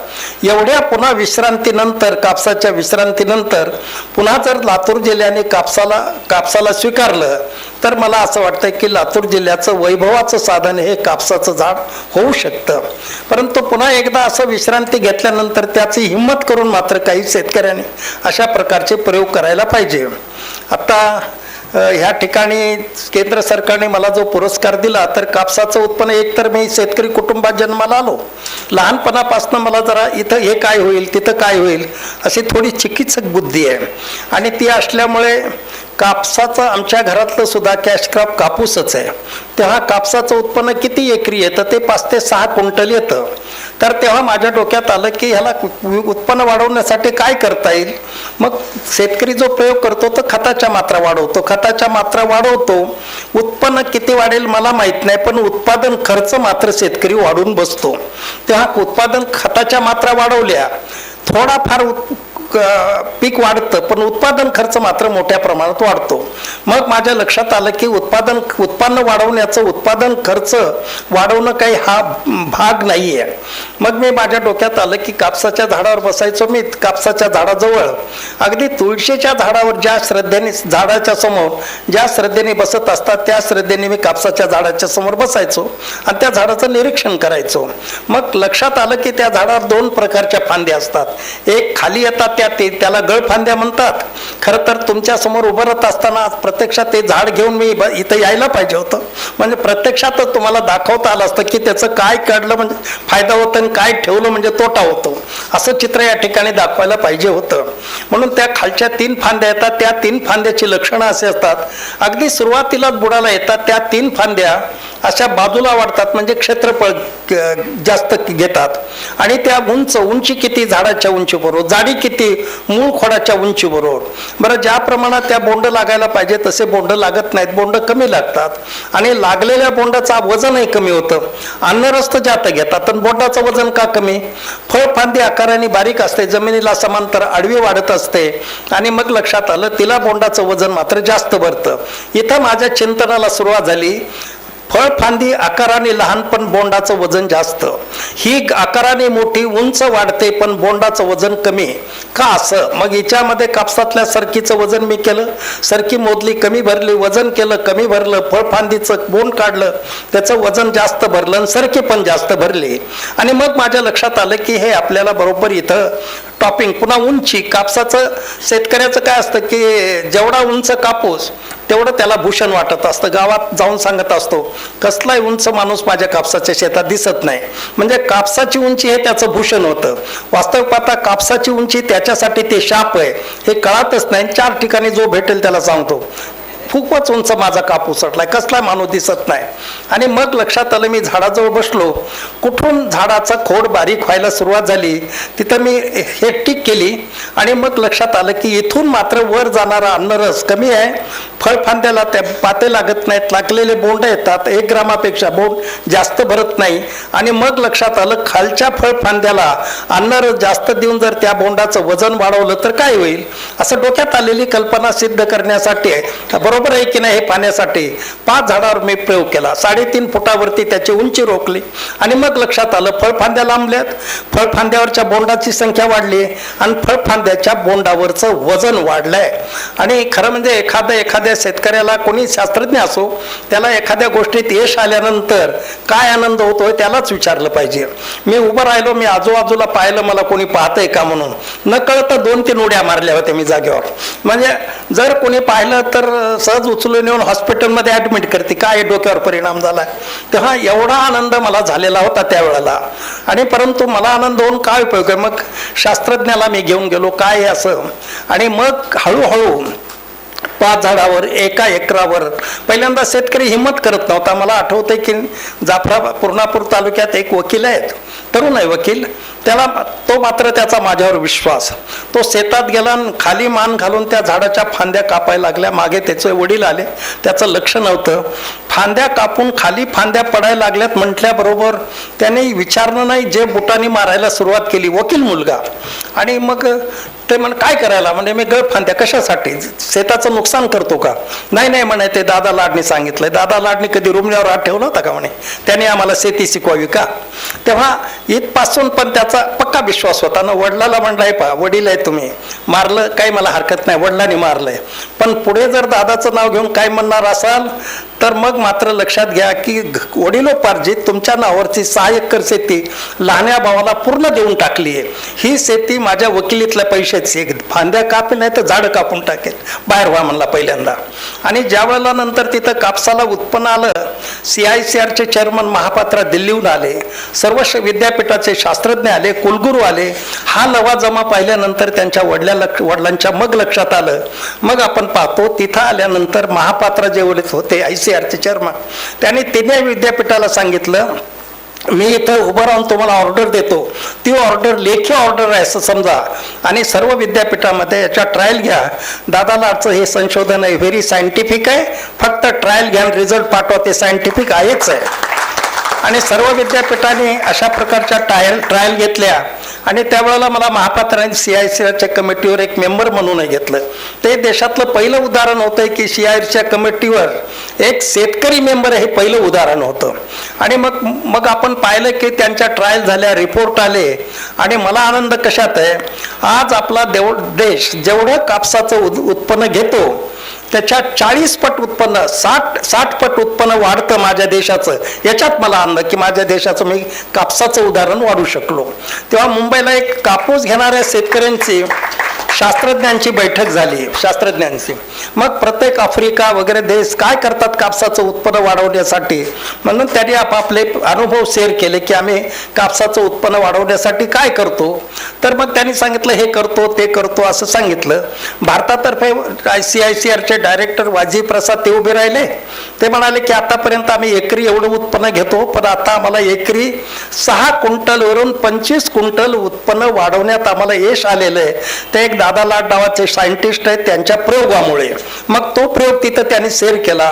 Speaker 4: एवढ्या पुन्हा विश्रांतीनंतर, कापसाच्या विश्रांतीनंतर पुन्हा जर लातूर जिल्ह्याने कापसाला स्वीकारलं तर मला असं वाटतं की लातूर जिल्ह्याचं वैभवाचं साधन हे कापसाचं झाड होऊ शकतं. परंतु पुन्हा एकदा असं विश्रांती घेतल्यानंतर त्याची हिंमत करून मात्र काही शेतकऱ्यांनी अशा प्रकारचे प्रयोग करायला पाहिजे. आता ह्या ठिकाणी केंद्र सरकारने मला जो पुरस्कार दिला तर कापसाचं उत्पन्न, एक तर मी शेतकरी कुटुंबात जन्माला आलो, लहानपणापासून मला जरा इथं हे काय होईल तिथं काय होईल अशी थोडी चिकित्सक बुद्धी आहे आणि ती असल्यामुळे कापसाचं आमच्या घरातलं सुद्धा कॅश क्रॉप कापूसच आहे. तेव्हा कापसाचं उत्पन्न किती एकरी येतं ते 5 ते 6 क्विंटल येतं. तर तेव्हा माझ्या डोक्यात आलं की ह्याला उत्पन्न वाढवण्यासाठी काय करता येईल. मग शेतकरी जो प्रयोग करतो तो खताच्या मात्रा वाढवतो. उत्पन्न किती वाढेल मला माहीत नाही, पण उत्पादन खर्च मात्र शेतकरी वाढून बसतो. तेव्हा उत्पादन खताच्या मात्रा वाढवल्या, थोडाफार पीक वाढतं पण उत्पादन खर्च मात्र मोठ्या प्रमाणात वाढतो. मग माझ्या लक्षात आलं की उत्पन्न वाढवण्याचं उत्पादन खर्च वाढवणं काही हा भाग नाही आहे. मग मी माझ्या डोक्यात आलं की कापसाच्या झाडावर बसायचो. मी कापसाच्या झाडाजवळ अगदी तुळशीच्या झाडावर ज्या श्रद्धेने, झाडाच्या समोर ज्या श्रद्धेने बसत असतात त्या श्रद्धेने मी कापसाच्या झाडाच्या समोर बसायचो आणि त्या झाडाचं निरीक्षण करायचो. मग लक्षात आलं की त्या झाडावर 2 प्रकारच्या फांद्या असतात. एक खाली येतात त्याला गळफांद्या म्हणतात. खरं तर तुमच्या समोर उभं राहत असताना प्रत्यक्षात ते झाड घेऊन मी इथं यायला पाहिजे होतं, म्हणजे प्रत्यक्षातच तुम्हाला दाखवता आलं असतं की त्याचं काय काढलं म्हणजे फायदा होतो आणि काय ठेवलं म्हणजे तोटा होतो, असं चित्र या ठिकाणी दाखवायला पाहिजे होतं. म्हणून त्या खालच्या 3 फांद्या येतात. त्या 3 फांद्याची लक्षणं असे असतात, अगदी सुरुवातीलाच बुडाला येतात त्या 3 फांद्या अशा बाजूला वाढतात, म्हणजे क्षेत्रफळ जास्त घेतात आणि त्या उंची किती, झाडाच्या उंची बरोबर, जाडी किती, मूळ खोडाच्या उंची बरोबर. बरं, ज्या प्रमाणात त्या बोंड लागायला पाहिजे तसे बोंड लागत नाहीत, बोंड कमी लागतात आणि लागलेल्या बोंडाचं वजनही कमी होतं. अन्नरस्त जास्त घेतात आणि बोंडाचं वजन का कमी, फळफांदी आकाराने बारीक असते, जमिनीला समांतर आडवी वाढत असते आणि मग लक्षात आलं तिला बोंडाचं वजन मात्र जास्त भरतं. इथं माझ्या चिंतनाला सुरुवात झाली, फळफांदी आकाराने लहान पण बोंडाचं वजन जास्त, ही आकाराने मोठी उंच वाढते पण बोंडाचं वजन कमी का असं. मग हिच्यामध्ये कापसातल्या सरकीचं वजन मी केलं, सरकी मोजली कमी भरली, वजन केलं कमी भरलं, फळफांदीचं बोंड काढलं त्याचं वजन जास्त भरलं आणि सरकी पण जास्त भरली आणि मग माझ्या लक्षात आलं की हे आपल्याला बरोबर इथं टॉपिंग. पुन्हा उंची, कापसाचं शेतकऱ्याचं काय असतं की जेवढा उंच कापूस तेवढं त्याला भूषण वाटत असतं. गावात जाऊन सांगत असतो कसलाही उंच माणूस माझ्या कापसाच्या शेतात दिसत नाही, म्हणजे कापसाची उंची हे त्याचं भूषण होतं. वास्तविक पाहता कापसाची उंची त्याच्यासाठी ते शाप आहे हे कळतच नाही. 4 ठिकाणी जो भेटेल त्याला सांगतो खूपच उंच माझा कापूस अटलाय, कसला माणूस दिसत नाही. आणि मग लक्षात आलं, मी झाडाजवळ बसलो, कुठून झाडाचा खोड बारीक व्हायला सुरुवात झाली तिथं मी हे टिक केली आणि मग लक्षात आलं की इथून मात्र वर जाणारा अन्नरस कमी आहे, फळफांद्याला त्या पाते लागत नाहीत, लागलेले बोंड येतात, 1 ग्रामापेक्षा बोंड जास्त भरत नाही. आणि मग लक्षात आलं खालच्या फळफांद्याला अन्नरस जास्त देऊन जर त्या बोंडाचं वजन वाढवलं तर काय होईल, असं डोक्यात आलेली कल्पना सिद्ध करण्यासाठी बरोबर आहे की नाही हे पाहण्यासाठी 5 झाडावर मी प्रयोग केला. 3.5 फुटावरती त्याची उंची रोखली आणि मग लक्षात आलं फळफांद्या लांबल्यात, फळफांद्यावरच्या बोंडाची संख्या वाढली आणि फळफांद्याच्या बोंडावरचं वजन वाढलंय. आणि खरं म्हणजे एखाद्या शेतकऱ्याला, कोणी शास्त्रज्ञ असो, त्याला एखाद्या गोष्टीत यश आल्यानंतर काय आनंद होतोय त्यालाच विचारलं पाहिजे. मी उभं राहिलो, मी आजूबाजूला पाहिलं मला कोणी पाहतंय का म्हणून, न कळतं 2-3 उड्या मारल्या होत्या मी जागेवर. म्हणजे जर कोणी पाहिलं तर सहज उचलून येऊन हॉस्पिटलमध्ये ऍडमिट करते, काय डोक्यावर परिणाम झाला. तेव्हा एवढा आनंद मला झालेला होता त्यावेळेला. आणि परंतु मला आनंद होऊन काय उपयोग आहे, मग शास्त्रज्ञाला मी घेऊन गेलो काय असं. आणि मग हळूहळू 5 झाडावर 1 एकरावर पहिल्यांदा शेतकरी हिंमत करत नव्हता. मला आठवतंय की पूर्णापूर तालुक्यात एक वकील आहेत, तरुण आहे वकील, तो मात्र त्याचा माझ्यावर विश्वास. तो शेतात गेला आणि खाली मान घालून त्या झाडाच्या फांद्या कापायला लागल्या. मागे त्याचे वडील आले, त्याचं लक्ष नव्हतं. फांद्या कापून खाली फांद्या पडायला लागल्यात म्हटल्याबरोबर त्याने विचारलं नाही, जे बुटाने मारायला सुरुवात केली, वकील मुलगा. आणि मग ते म्हण काय करायला, म्हणजे मी गळ फांद्या कशासाठी, शेताचं नुकसान करतो का? नाही नाही म्हणे, ते दादा लाडनी सांगितलंय. दादा लाडनी कधी रुमण्यावर हात ठेवला होता का म्हणे, त्याने आम्हाला शेती शिकवावी का? तेव्हा इथपासून पण त्याचा पक्का विश्वास होता ना. वडिलाला म्हणलाय, पहा वडील आहे तुम्ही, मारलं काही मला हरकत नाही, वडिलांनी मारलंय, पण पुढे जर दादाचं नाव घेऊन काय म्हणणार असाल तर मग मात्र लक्षात घ्या की वडिलोपार्जित तुमच्या नावावरची 6 एकर शेती लहान्या भावाला पूर्ण देऊन टाकली आहे. ही शेती माझ्या वकिलीतल्या पैशाची, फांद्या कापी नाही तर झाडं कापून टाकेल, बाहेर व्हा म्हणला पहिल्यांदा. आणि ज्या वेळेला नंतर तिथं कापसाला उत्पन्न आलं, CICRचे चेअरमन महापात्रा दिल्लीहून आले, सर्व विद्यापीठाचे शास्त्रज्ञ आले, कुलगुरू आले. हा लवाजमा पाहिल्यानंतर त्यांच्या वडिलांच्या मग लक्षात आलं. मग आपण पाहतो तिथं आल्यानंतर महापात्रा जे होते ICRचे चेअरमन, त्यांनी तिन्ही विद्यापीठाला सांगितलं, मी इथं उभं राहून तुम्हाला ऑर्डर देतो, ती ऑर्डर लेखी ऑर्डर आहे असं समजा, आणि सर्व विद्यापीठामध्ये याच्या ट्रायल घ्या. दादालाचं हे संशोधन आहे, व्हेरी सायंटिफिक आहे, फक्त ट्रायल घ्या, रिझल्ट पाठवा, ते सायंटिफिक आहेच आहे. आणि सर्व विद्यापीठांनी अशा प्रकारच्या ट्रायल घेतल्या. आणि त्यावेळेला मला महापात्रांनी CICRच्या कमिटीवर एक मेंबर म्हणून घेतलं. ते देशातलं पहिलं उदाहरण होतं की CICRच्या कमिटीवर एक शेतकरी मेंबर हे पहिलं उदाहरण होतं. आणि मग आपण पाहिलं की त्यांच्या ट्रायल झाल्या, रिपोर्ट आले. आणि मला आनंद कशात आहे, आज आपला देश जेवढं कापसाचं उत्पन्न घेतो त्याच्या 40 पट उत्पन्न, 60 पट उत्पन्न वाढतं माझ्या देशाचं. याच्यात मला आनंद की माझ्या देशाचं मी कापसाचं उदाहरण वाढू शकलो. तेव्हा मुंबईला एक कापूस घेणाऱ्या शेतकऱ्यांची शास्त्रज्ञांची बैठक झाली, शास्त्रज्ञांची. मग प्रत्येक आफ्रिका वगैरे देश काय करतात कापसाचं उत्पन्न वाढवण्यासाठी, म्हणून त्यांनी आपापले अनुभव शेअर केले की आम्ही कापसाचं उत्पन्न वाढवण्यासाठी काय करतो. तर मग त्यांनी सांगितलं हे करतो ते करतो असं सांगितलं. भारतातर्फे CICRचे डायरेक्टर वाजी प्रसाद ते उभे राहिले. ते म्हणाले की आतापर्यंत आम्ही एकरी एवढं उत्पन्न घेतो, पण आता आम्हाला एकरी 6 क्विंटलवरून 25 क्विंटल उत्पन्न वाढवण्यात आम्हाला यश आलेलं आहे. ते एक दादा लाड नावाचे सायंटिस्ट आहेत, त्यांच्या प्रयोगामुळे. मग तो प्रयोग तिथं त्यांनी शेअर केला.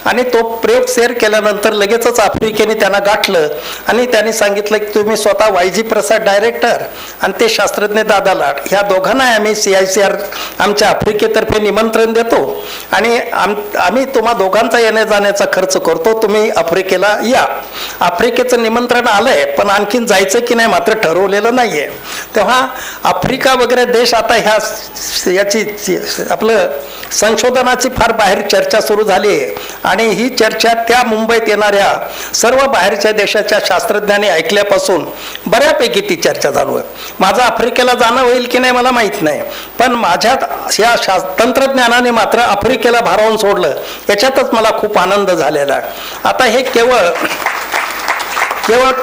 Speaker 4: आणि तो प्रयोग शेअर केल्यानंतर लगेचच आफ्रिकेने त्यांना गाठलं आणि त्यांनी सांगितलं की तुम्ही स्वतः वायजी प्रसाद डायरेक्टर आणि ते शास्त्रज्ञ दादा लाड, ह्या दोघांना आम्ही CICR आमच्या आफ्रिकेतर्फे निमंत्रण देतो आणि आम्ही तुम्हा दोघांचा येण्या जाण्याचा खर्च करतो, तुम्ही आफ्रिकेला या. आफ्रिकेचं निमंत्रण आलंय, पण आणखीन जायचं की नाही मात्र ठरवलेलं नाहीये. तेव्हा आफ्रिका वगैरे देश आता याची आपलं संशोधनाची फार बाहेर चर्चा सुरू झाली आहे. आणि ही चर्चा त्या मुंबईत येणाऱ्या सर्व बाहेरच्या देशाच्या शास्त्रज्ञांनी ऐकल्यापासून बऱ्यापैकी ती चर्चा चालू आहे. माझं आफ्रिकेला जाणं होईल की नाही मला माहीत नाही, पण माझ्या या तंत्रज्ञानाने मात्र आफ्रिकेला भारावून सोडलं, याच्यातच मला खूप आनंद झालेला आहे. आता हे केवळ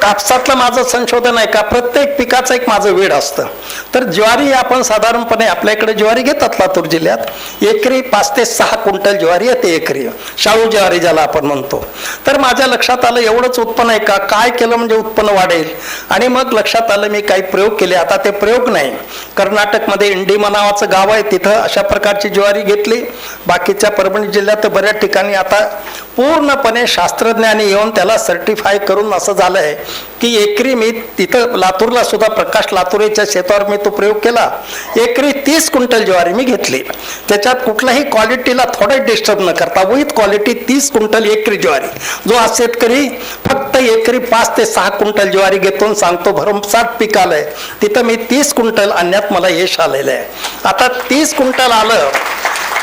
Speaker 4: कापसातलं माझं संशोधन आहे का, प्रत्येक पिकाचं एक माझं वेळ असतं. तर ज्वारी आपण साधारणपणे आपल्याकडे ज्वारी घेतात लातूर जिल्ह्यात, एकरी 5 ते 6 क्विंटल ज्वारी येते एकरी, शाळू ज्वारी ज्याला आपण म्हणतो. तर माझ्या लक्षात आलं एवढंच उत्पन्न आहे का, काय केलं म्हणजे उत्पन्न वाढेल. आणि मग लक्षात आलं मी काही प्रयोग केले. आता ते प्रयोग नाही, कर्नाटकमध्ये इंडिमा नावाचं गाव आहे, तिथं अशा प्रकारची ज्वारी घेतली. बाकीच्या परभणी जिल्ह्यात बऱ्याच ठिकाणी आता पूर्णपणे शास्त्रज्ञांनी येऊन त्याला सर्टिफाय करून असं झालंय की एकरी मी तिथं लातूरला सुद्धा प्रकाश लातूरेच्या शेतावर मी तो प्रयोग केला. एकरी 30 क्विंटल ज्वारी मी घेतली, त्याच्यात कुठल्याही क्वालिटीला थोडं डिस्टर्ब न करता विथ क्वालिटी 30 क्विंटल एकरी ज्वारी. जो आज शेतकरी फक्त एकरी 5 ते 6 क्विंटल ज्वारी घेतो सांगतो भरमसाठ पीक आलंय, तिथं मी 30 क्विंटल आणण्यात मला यश आलेलं आहे. आता 30 क्विंटल आलं,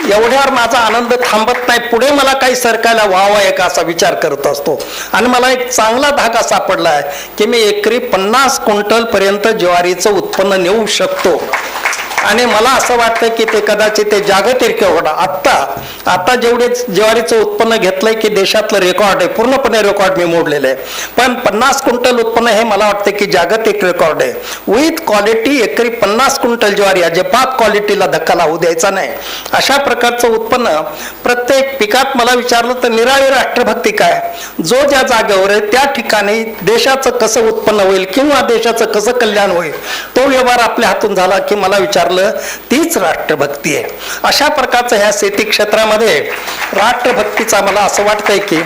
Speaker 4: एवढ्यावर माझा आनंद थांबत नाही, पुढे मला काही सरकायला व्हावं आहे का असा विचार करत असतो. आणि मला एक चांगला धागा सापडला आहे की मी एकरी 50 क्विंटल पर्यंत ज्वारीचं उत्पन्न नेऊ शकतो. आणि मला असं वाटतं की ते कदाचित ते जागतिक रेकॉर्ड आता जेवढे ज्वारीचं उत्पन्न घेतलंय की देशातलं रेकॉर्ड आहे, पूर्णपणे रेकॉर्ड मी मोडलेलं आहे. पण 50 क्विंटल उत्पन्न हे मला वाटतं की जागतिक रेकॉर्ड आहे. विथ क्वालिटी एकरी 50 क्विंटल ज्वारी, अजिबात क्वालिटीला धक्का लावू द्यायचा नाही. अशा प्रकारचं उत्पन्न प्रत्येक पिकात मला विचारलं तर निराळी राष्ट्रभक्ती काय, जो ज्या जागेवर आहे त्या ठिकाणी देशाचं कसं उत्पन्न होईल किंवा देशाचं कसं कल्याण होईल, तो व्यवहार आपल्या हातून झाला की मला विचारलं तीच राष्ट्रभक्ती आहे. अशा प्रकारचं ह्या शेती क्षेत्रामध्ये राष्ट्रभक्तीचा मला असं वाटतंय की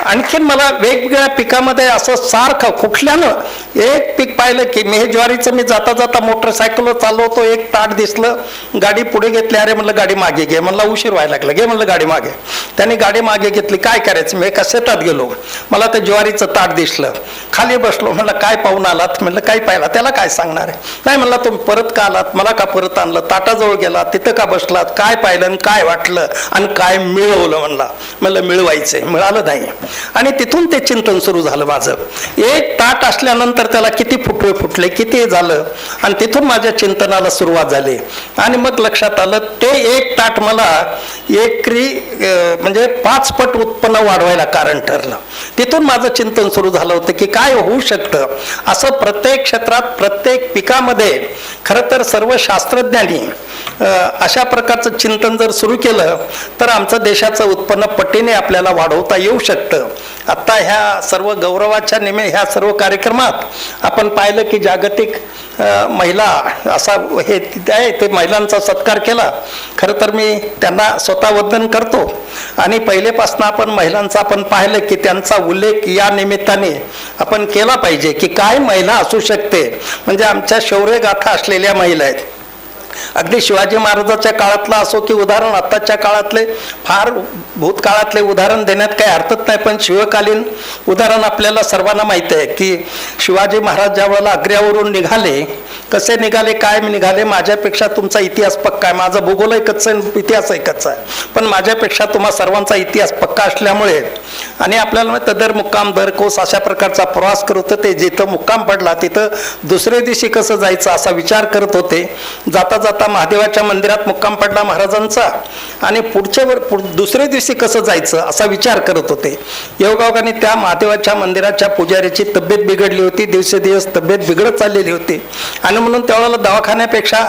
Speaker 4: आणखीन मला वेगवेगळ्या पिकामध्ये असं सारखं कुठल्यानं एक पीक पाहिलं की मी हे ज्वारीचं मी जाता जाता मोटरसायकलवर चाललो होतो, एक ताट दिसलं, गाडी पुढे घेतली, अरे म्हणलं गाडी मागे घे, म्हणलं उशीर व्हायला लागला, घे म्हणलं गाडी मागे. त्यांनी गाडी मागे घेतली, काय करायचं, मी एका शेतात गेलो, मला ते ज्वारीचं ताट दिसलं, खाली बसलो, म्हणलं काय पाहून आलात, म्हणलं काय पाहिला, त्याला काय सांगणार आहे, नाही म्हणलं तुम्ही परत का आलात, मला का परत आणलं, ताटाजवळ गेला, तिथं का बसलात, काय पाहिलं आणि काय वाटलं आणि काय मिळवलं, म्हणलं मिळवायचंय, मिळालं नाही. आणि तिथून ते चिंतन सुरू झालं माझं. एक ताट असल्यानंतर त्याला किती फुटवे फुटले, किती झालं, आणि तिथून माझ्या चिंतनाला सुरुवात झाली. आणि मग लक्षात आलं ते एक ताट मला एकरी म्हणजे 5 पट उत्पन्न वाढवायला कारण ठरलं. तिथून माझं चिंतन सुरू झालं होतं की काय होऊ शकतं. असं प्रत्येक क्षेत्रात प्रत्येक पिकामध्ये खरं तर सर्व शास्त्रज्ञांनी अशा प्रकारचं चिंतन जर सुरू केलं तर आमचं देशाचं उत्पन्न पटीने आपल्याला वाढवता येऊ शकतं. आता ह्या सर्व गौरवाच्या ह्या सर्व कार्यक्रमात आपण पाहिलं की जागतिक महिला असा हे आहे, ते महिलांचा सत्कार केला. खरं तर मी त्यांना स्वतः वंदन करतो. आणि पहिलेपासून आपण महिलांचा आपण पाहिलं की त्यांचा उल्लेख या निमित्ताने आपण केला पाहिजे की काय महिला असू शकते. म्हणजे आमच्या शौर्यगाथा असलेल्या महिला आहेत. अगदी शिवाजी महाराजाच्या काळातला असो की उदाहरण आत्ताच्या काळातले, फार भूतकाळातले उदाहरण देण्यात काही अर्थच नाही, पण शिवकालीन उदाहरण आपल्याला सर्वांना माहिती आहे की शिवाजी महाराज ज्या वेळेला आग्र्यावरून निघाले, कसे निघाले, काय निघाले, माझ्यापेक्षा तुमचा इतिहास पक्का आहे, माझा भूगोल एकच आहे, इतिहास एकच आहे, पण माझ्यापेक्षा तुम्हा सर्वांचा इतिहास पक्का असल्यामुळे आणि आपल्याला दर मुक्काम दर कोस अशा प्रकारचा प्रवास करत होते. जिथं मुक्काम पडला तिथं दुसऱ्या दिवशी कसं जायचं असा विचार करत होते. जाता जाता महादेवाच्या मंदिरात मुक्काम पडला महाराजांचा आणि दुसऱ्या दिवशी कसं जायचं असा विचार करत होते. योगायोगाने त्या महादेवाच्या मंदिराच्या पुजारीची तब्येत बिघडली होती, दिवसेदिवस तब्येत बिघडत चाललेली होती. आणि म्हणून त्यावेळेला दवाखान्यापेक्षा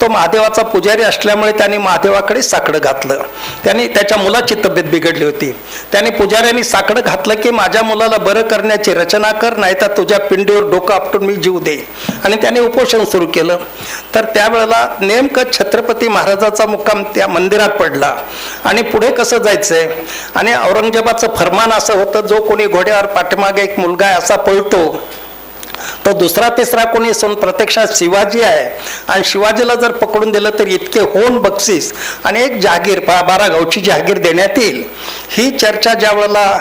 Speaker 4: तो महादेवाचा पुजारी असल्यामुळे त्यांनी महादेवाकडे साकडं घातलं. त्यांनी त्याच्या मुलाची तब्येत बिघडली होती. त्यांनी पुजाऱ्यांनी साकडं घातलं की माझ्या मुलाला बरं करण्याची रचना कर, नाही तर तुझ्या पिंडीवर डोकं आपटून मी जीव दे. आणि त्याने उपोषण सुरू केलं. तर त्यावेळेला नेमकं छत्रपती महाराजाचा मुक्काम त्या मंदिरात पडला. आणि पुढे कसं जायचंय, आणि औरंगजेबाचं फरमान असं होतं, जो कोणी घोड्यावर पाठीमागे एक मुलगा आहे असा पळतो तो दुसरा तिसरा कोणी असून प्रत्यक्षात शिवाजी आहे. आणि शिवाजीला जर पकडून दिलं तर इतके होऊन बक्षीस आणि एक जहागीर 12 गावची जहागीर देण्यात येईल. ही चर्चा ज्या वेळेला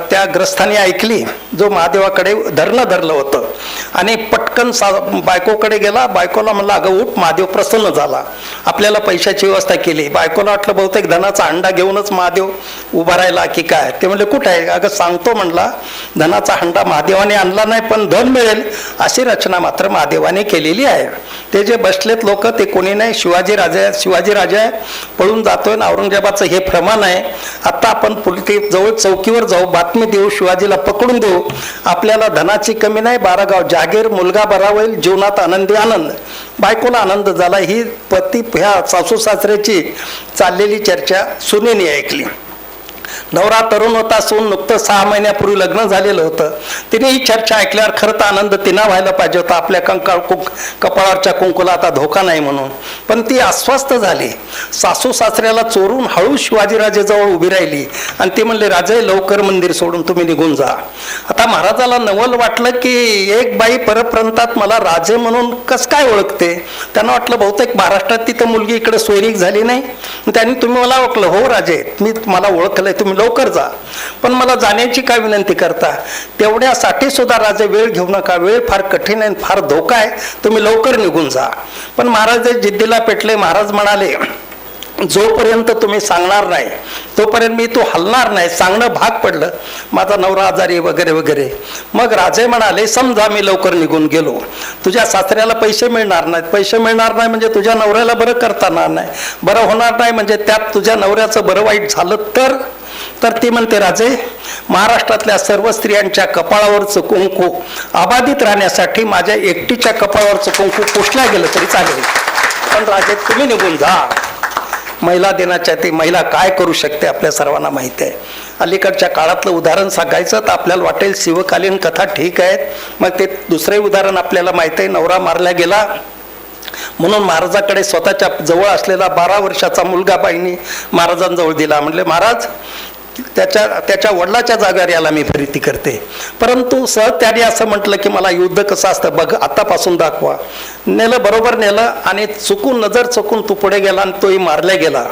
Speaker 4: त्या ग्रस्थांनी ऐकली, जो महादेवाकडे धरलं होतं, आणि पटकन बायकोकडे गेला. बायकोला म्हणलं अगं उठ, महादेव प्रसन्न झाला, आपल्याला पैशाची व्यवस्था केली. बायकोला वाटलं बहुतेक धनाचा हंडा घेऊनच महादेव उभा राहिला की काय. ते म्हणले कुठं आहे, अगं सांगतो म्हणला, धनाचा हंडा महादेवाने आणला नाही पण धन मिळेल अशी रचना मात्र महादेवाने केलेली आहे. ते जे बसलेत लोक ते कोणी नाही, शिवाजी राजा आहे, पळून जातोय ना औरंगजेबाचं हे प्रमाण आहे. आता आपण जवळ चौकीवर जाऊ, बातमी देऊ, शिवाजीला पकडून देऊ, आपल्याला धनाची कमी नाही, 12 गाव जागीर, मुलगा बरा होईल, जीवनात आनंदी आनंद. बायकोला आनंद झाला. ही पती ह्या सासू सासऱ्याची चाललेली चर्चा सुनेने ऐकली. नवरा तरुण होता, सून नुकतं 6 महिन्यापूर्वी लग्न झालेलं होतं. तिने ही चर्चा ऐकल्यावर खरं तर आनंद तिना व्हायला पाहिजे होता, आपल्या कपाळावरच्या कुंकुला आता धोका नाही म्हणून. पण ती अस्वस्थ झाली. सासू सासऱ्याला चोरून हळू शिवाजीराजेजवळ उभी राहिली आणि ती म्हणले, राजे लवकर मंदिर सोडून तुम्ही निघून जा. आता महाराजाला नवल वाटलं की एक बाई परप्रांतात मला राजे म्हणून कस काय ओळखते. त्यांना वाटलं बहुतेक महाराष्ट्रात तिथं मुलगी इकडे सोयरीक झाली नाही. त्यांनी तुम्ही मला ओळखलं, हो राजे मी मला ओळखलंय, तुम्ही लवकर जा. पण मला जाण्याची काय विनंती करता. तेवढ्यासाठी सुद्धा राजे वेळ घेऊ नका, वेळ फार कठीण आहे, फार धोका आहे, तुम्ही लवकर निघून जा. पण महाराज जिद्दीला पेटले. महाराज म्हणाले जोपर्यंत तुम्ही सांगणार नाही तोपर्यंत मी तू हलणार नाही. सांगणं भाग पडलं, माझा नवरा आजारी वगैरे वगैरे. मग राजे म्हणाले, समजा मी लवकर निघून गेलो, तुझ्या सासऱ्याला पैसे मिळणार नाहीत. पैसे मिळणार नाही म्हणजे तुझ्या नवऱ्याला बरं करता येणार नाही. बरं होणार नाही म्हणजे त्यात तुझ्या नवऱ्याचं बरं वाईट झालं तर ती म्हणते, राजे, महाराष्ट्रातल्या सर्व स्त्रियांच्या कपाळावरचं कुंकू अबाधित राहण्यासाठी माझ्या एकटीच्या कपाळावरचं कुंकू पुसल्या गेलं तरी चालेल, पण राजे तुम्ही निघून जा. महिला दिनाच्या ती महिला काय करू शकते आपल्या सर्वांना माहिती आहे. अलीकडच्या काळातलं उदाहरण सांगायचं तर आपल्याला वाटेल शिवकालीन कथा ठीक आहेत. मग ते दुसरे उदाहरण आपल्याला माहिती आहे. नवरा मारला गेला म्हणून महाराजाकडे स्वतःच्या जवळ असलेला 12 वर्षाचा मुलगा बाईंनी महाराजांजवळ दिला. म्हणले, महाराज, त्याच्या वडिलाच्या जागेवर याला मी प्रीती करते. परंतु सहज त्याने असं म्हटलं की मला युद्ध कसं असतं बघ, आतापासून दाखवा. नेलं, बरोबर नेलं, आणि नजर चुकून तू पुढे गेला आणि तोही मारला गेला.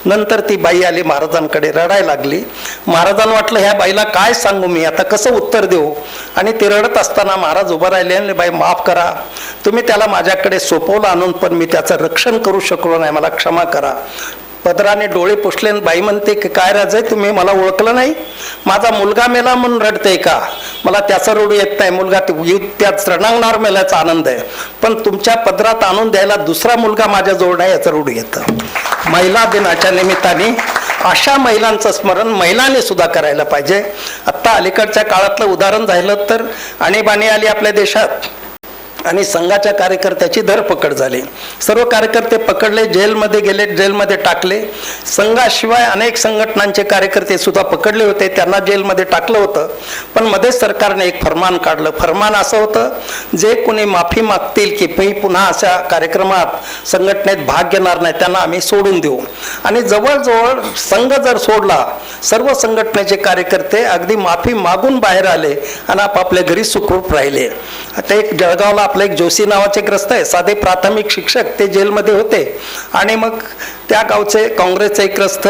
Speaker 4: नंतर ती बाई आली महाराजांकडे, रडायला लागली. महाराजांना वाटलं ह्या बाईला काय सांगू मी, आता कसं उत्तर देऊ. आणि ती रडत असताना महाराज उभं राहिले आणि, बाई माफ करा, तुम्ही त्याला माझ्याकडे सोपवलं आणून, पण मी त्याचं रक्षण करू शकलो नाही, मला क्षमा करा. पदराने डोळे पुसले. बाई म्हणते की काय राजे, तुम्ही मला ओळखलं नाही, माझा मुलगा मेला म्हणून रडते का? मला त्याचा रडू येत नाही, मुलगा त्या रणांगणावर मेल्याचा आनंद आहे, पण तुमच्या पदरात आणून द्यायला दुसरा मुलगा माझ्याजवळ नाही याचं रडू येतं. महिला दिनाच्या निमित्ताने अशा महिलांचं स्मरण महिलांनी सुद्धा करायला पाहिजे. आत्ता अलीकडच्या काळातलं उदाहरण झालं तर आणीबाणी आली आपल्या देशात आणि संघाच्या कार्यकर्त्याची धरपकड झाली. सर्व कार्यकर्ते पकडले, जेलमध्ये गेले, जेलमध्ये टाकले. संघाशिवाय अनेक संघटनांचे कार्यकर्ते सुद्धा पकडले होते, त्यांना जेलमध्ये टाकलं होतं. पण मध्येच सरकारने एक फरमान काढलं. फरमान असं होतं, जे कोणी माफी मागतील की मी पुन्हा अशा कार्यक्रमात संघटनेत भाग घेणार नाही त्यांना आम्ही सोडून देऊ. आणि जवळजवळ संघ जर सोडला, सर्व संघटनेचे कार्यकर्ते अगदी माफी मागून बाहेर आले आणि आपापल्या घरी सुखरूप राहिले. आता एक जळगावला आपलं एक जोशी नावाचे ग्रस्त आहे, साधे प्राथमिक शिक्षक, ते जेलमध्ये होते. आणि मग त्या गावचे काँग्रेसचे एक ग्रस्त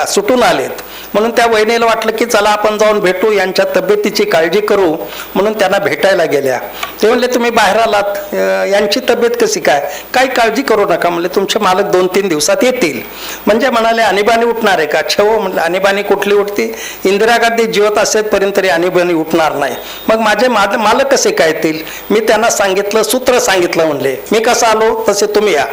Speaker 4: सुटून आलेत. म्हणून त्या वहिनीला वाटलं की चला आपण जाऊन भेटू, यांच्या तब्येतीची काळजी करू, म्हणून त्यांना भेटायला गेल्या. ते म्हणले, तुम्ही बाहेर आलात, यांची तब्येत कशी काय? काही काळजी करू नका, म्हणले तुमचे मालक 2-3 दिवसात येतील. म्हणजे म्हणाले, आणीबाणी उठणार आहे का? छेव, म्हणलं आणीबाणी कुठली उठती? इंदिरा गांधी जिवंत असेपर्यंत तरी आणीबाणी उठणार नाही. मग माझे मालक कसे काय येतील? मी त्यांना सांगितलं, सूत्र सांगितलं, म्हणले मी कसं आलो तसे तुम्ही या.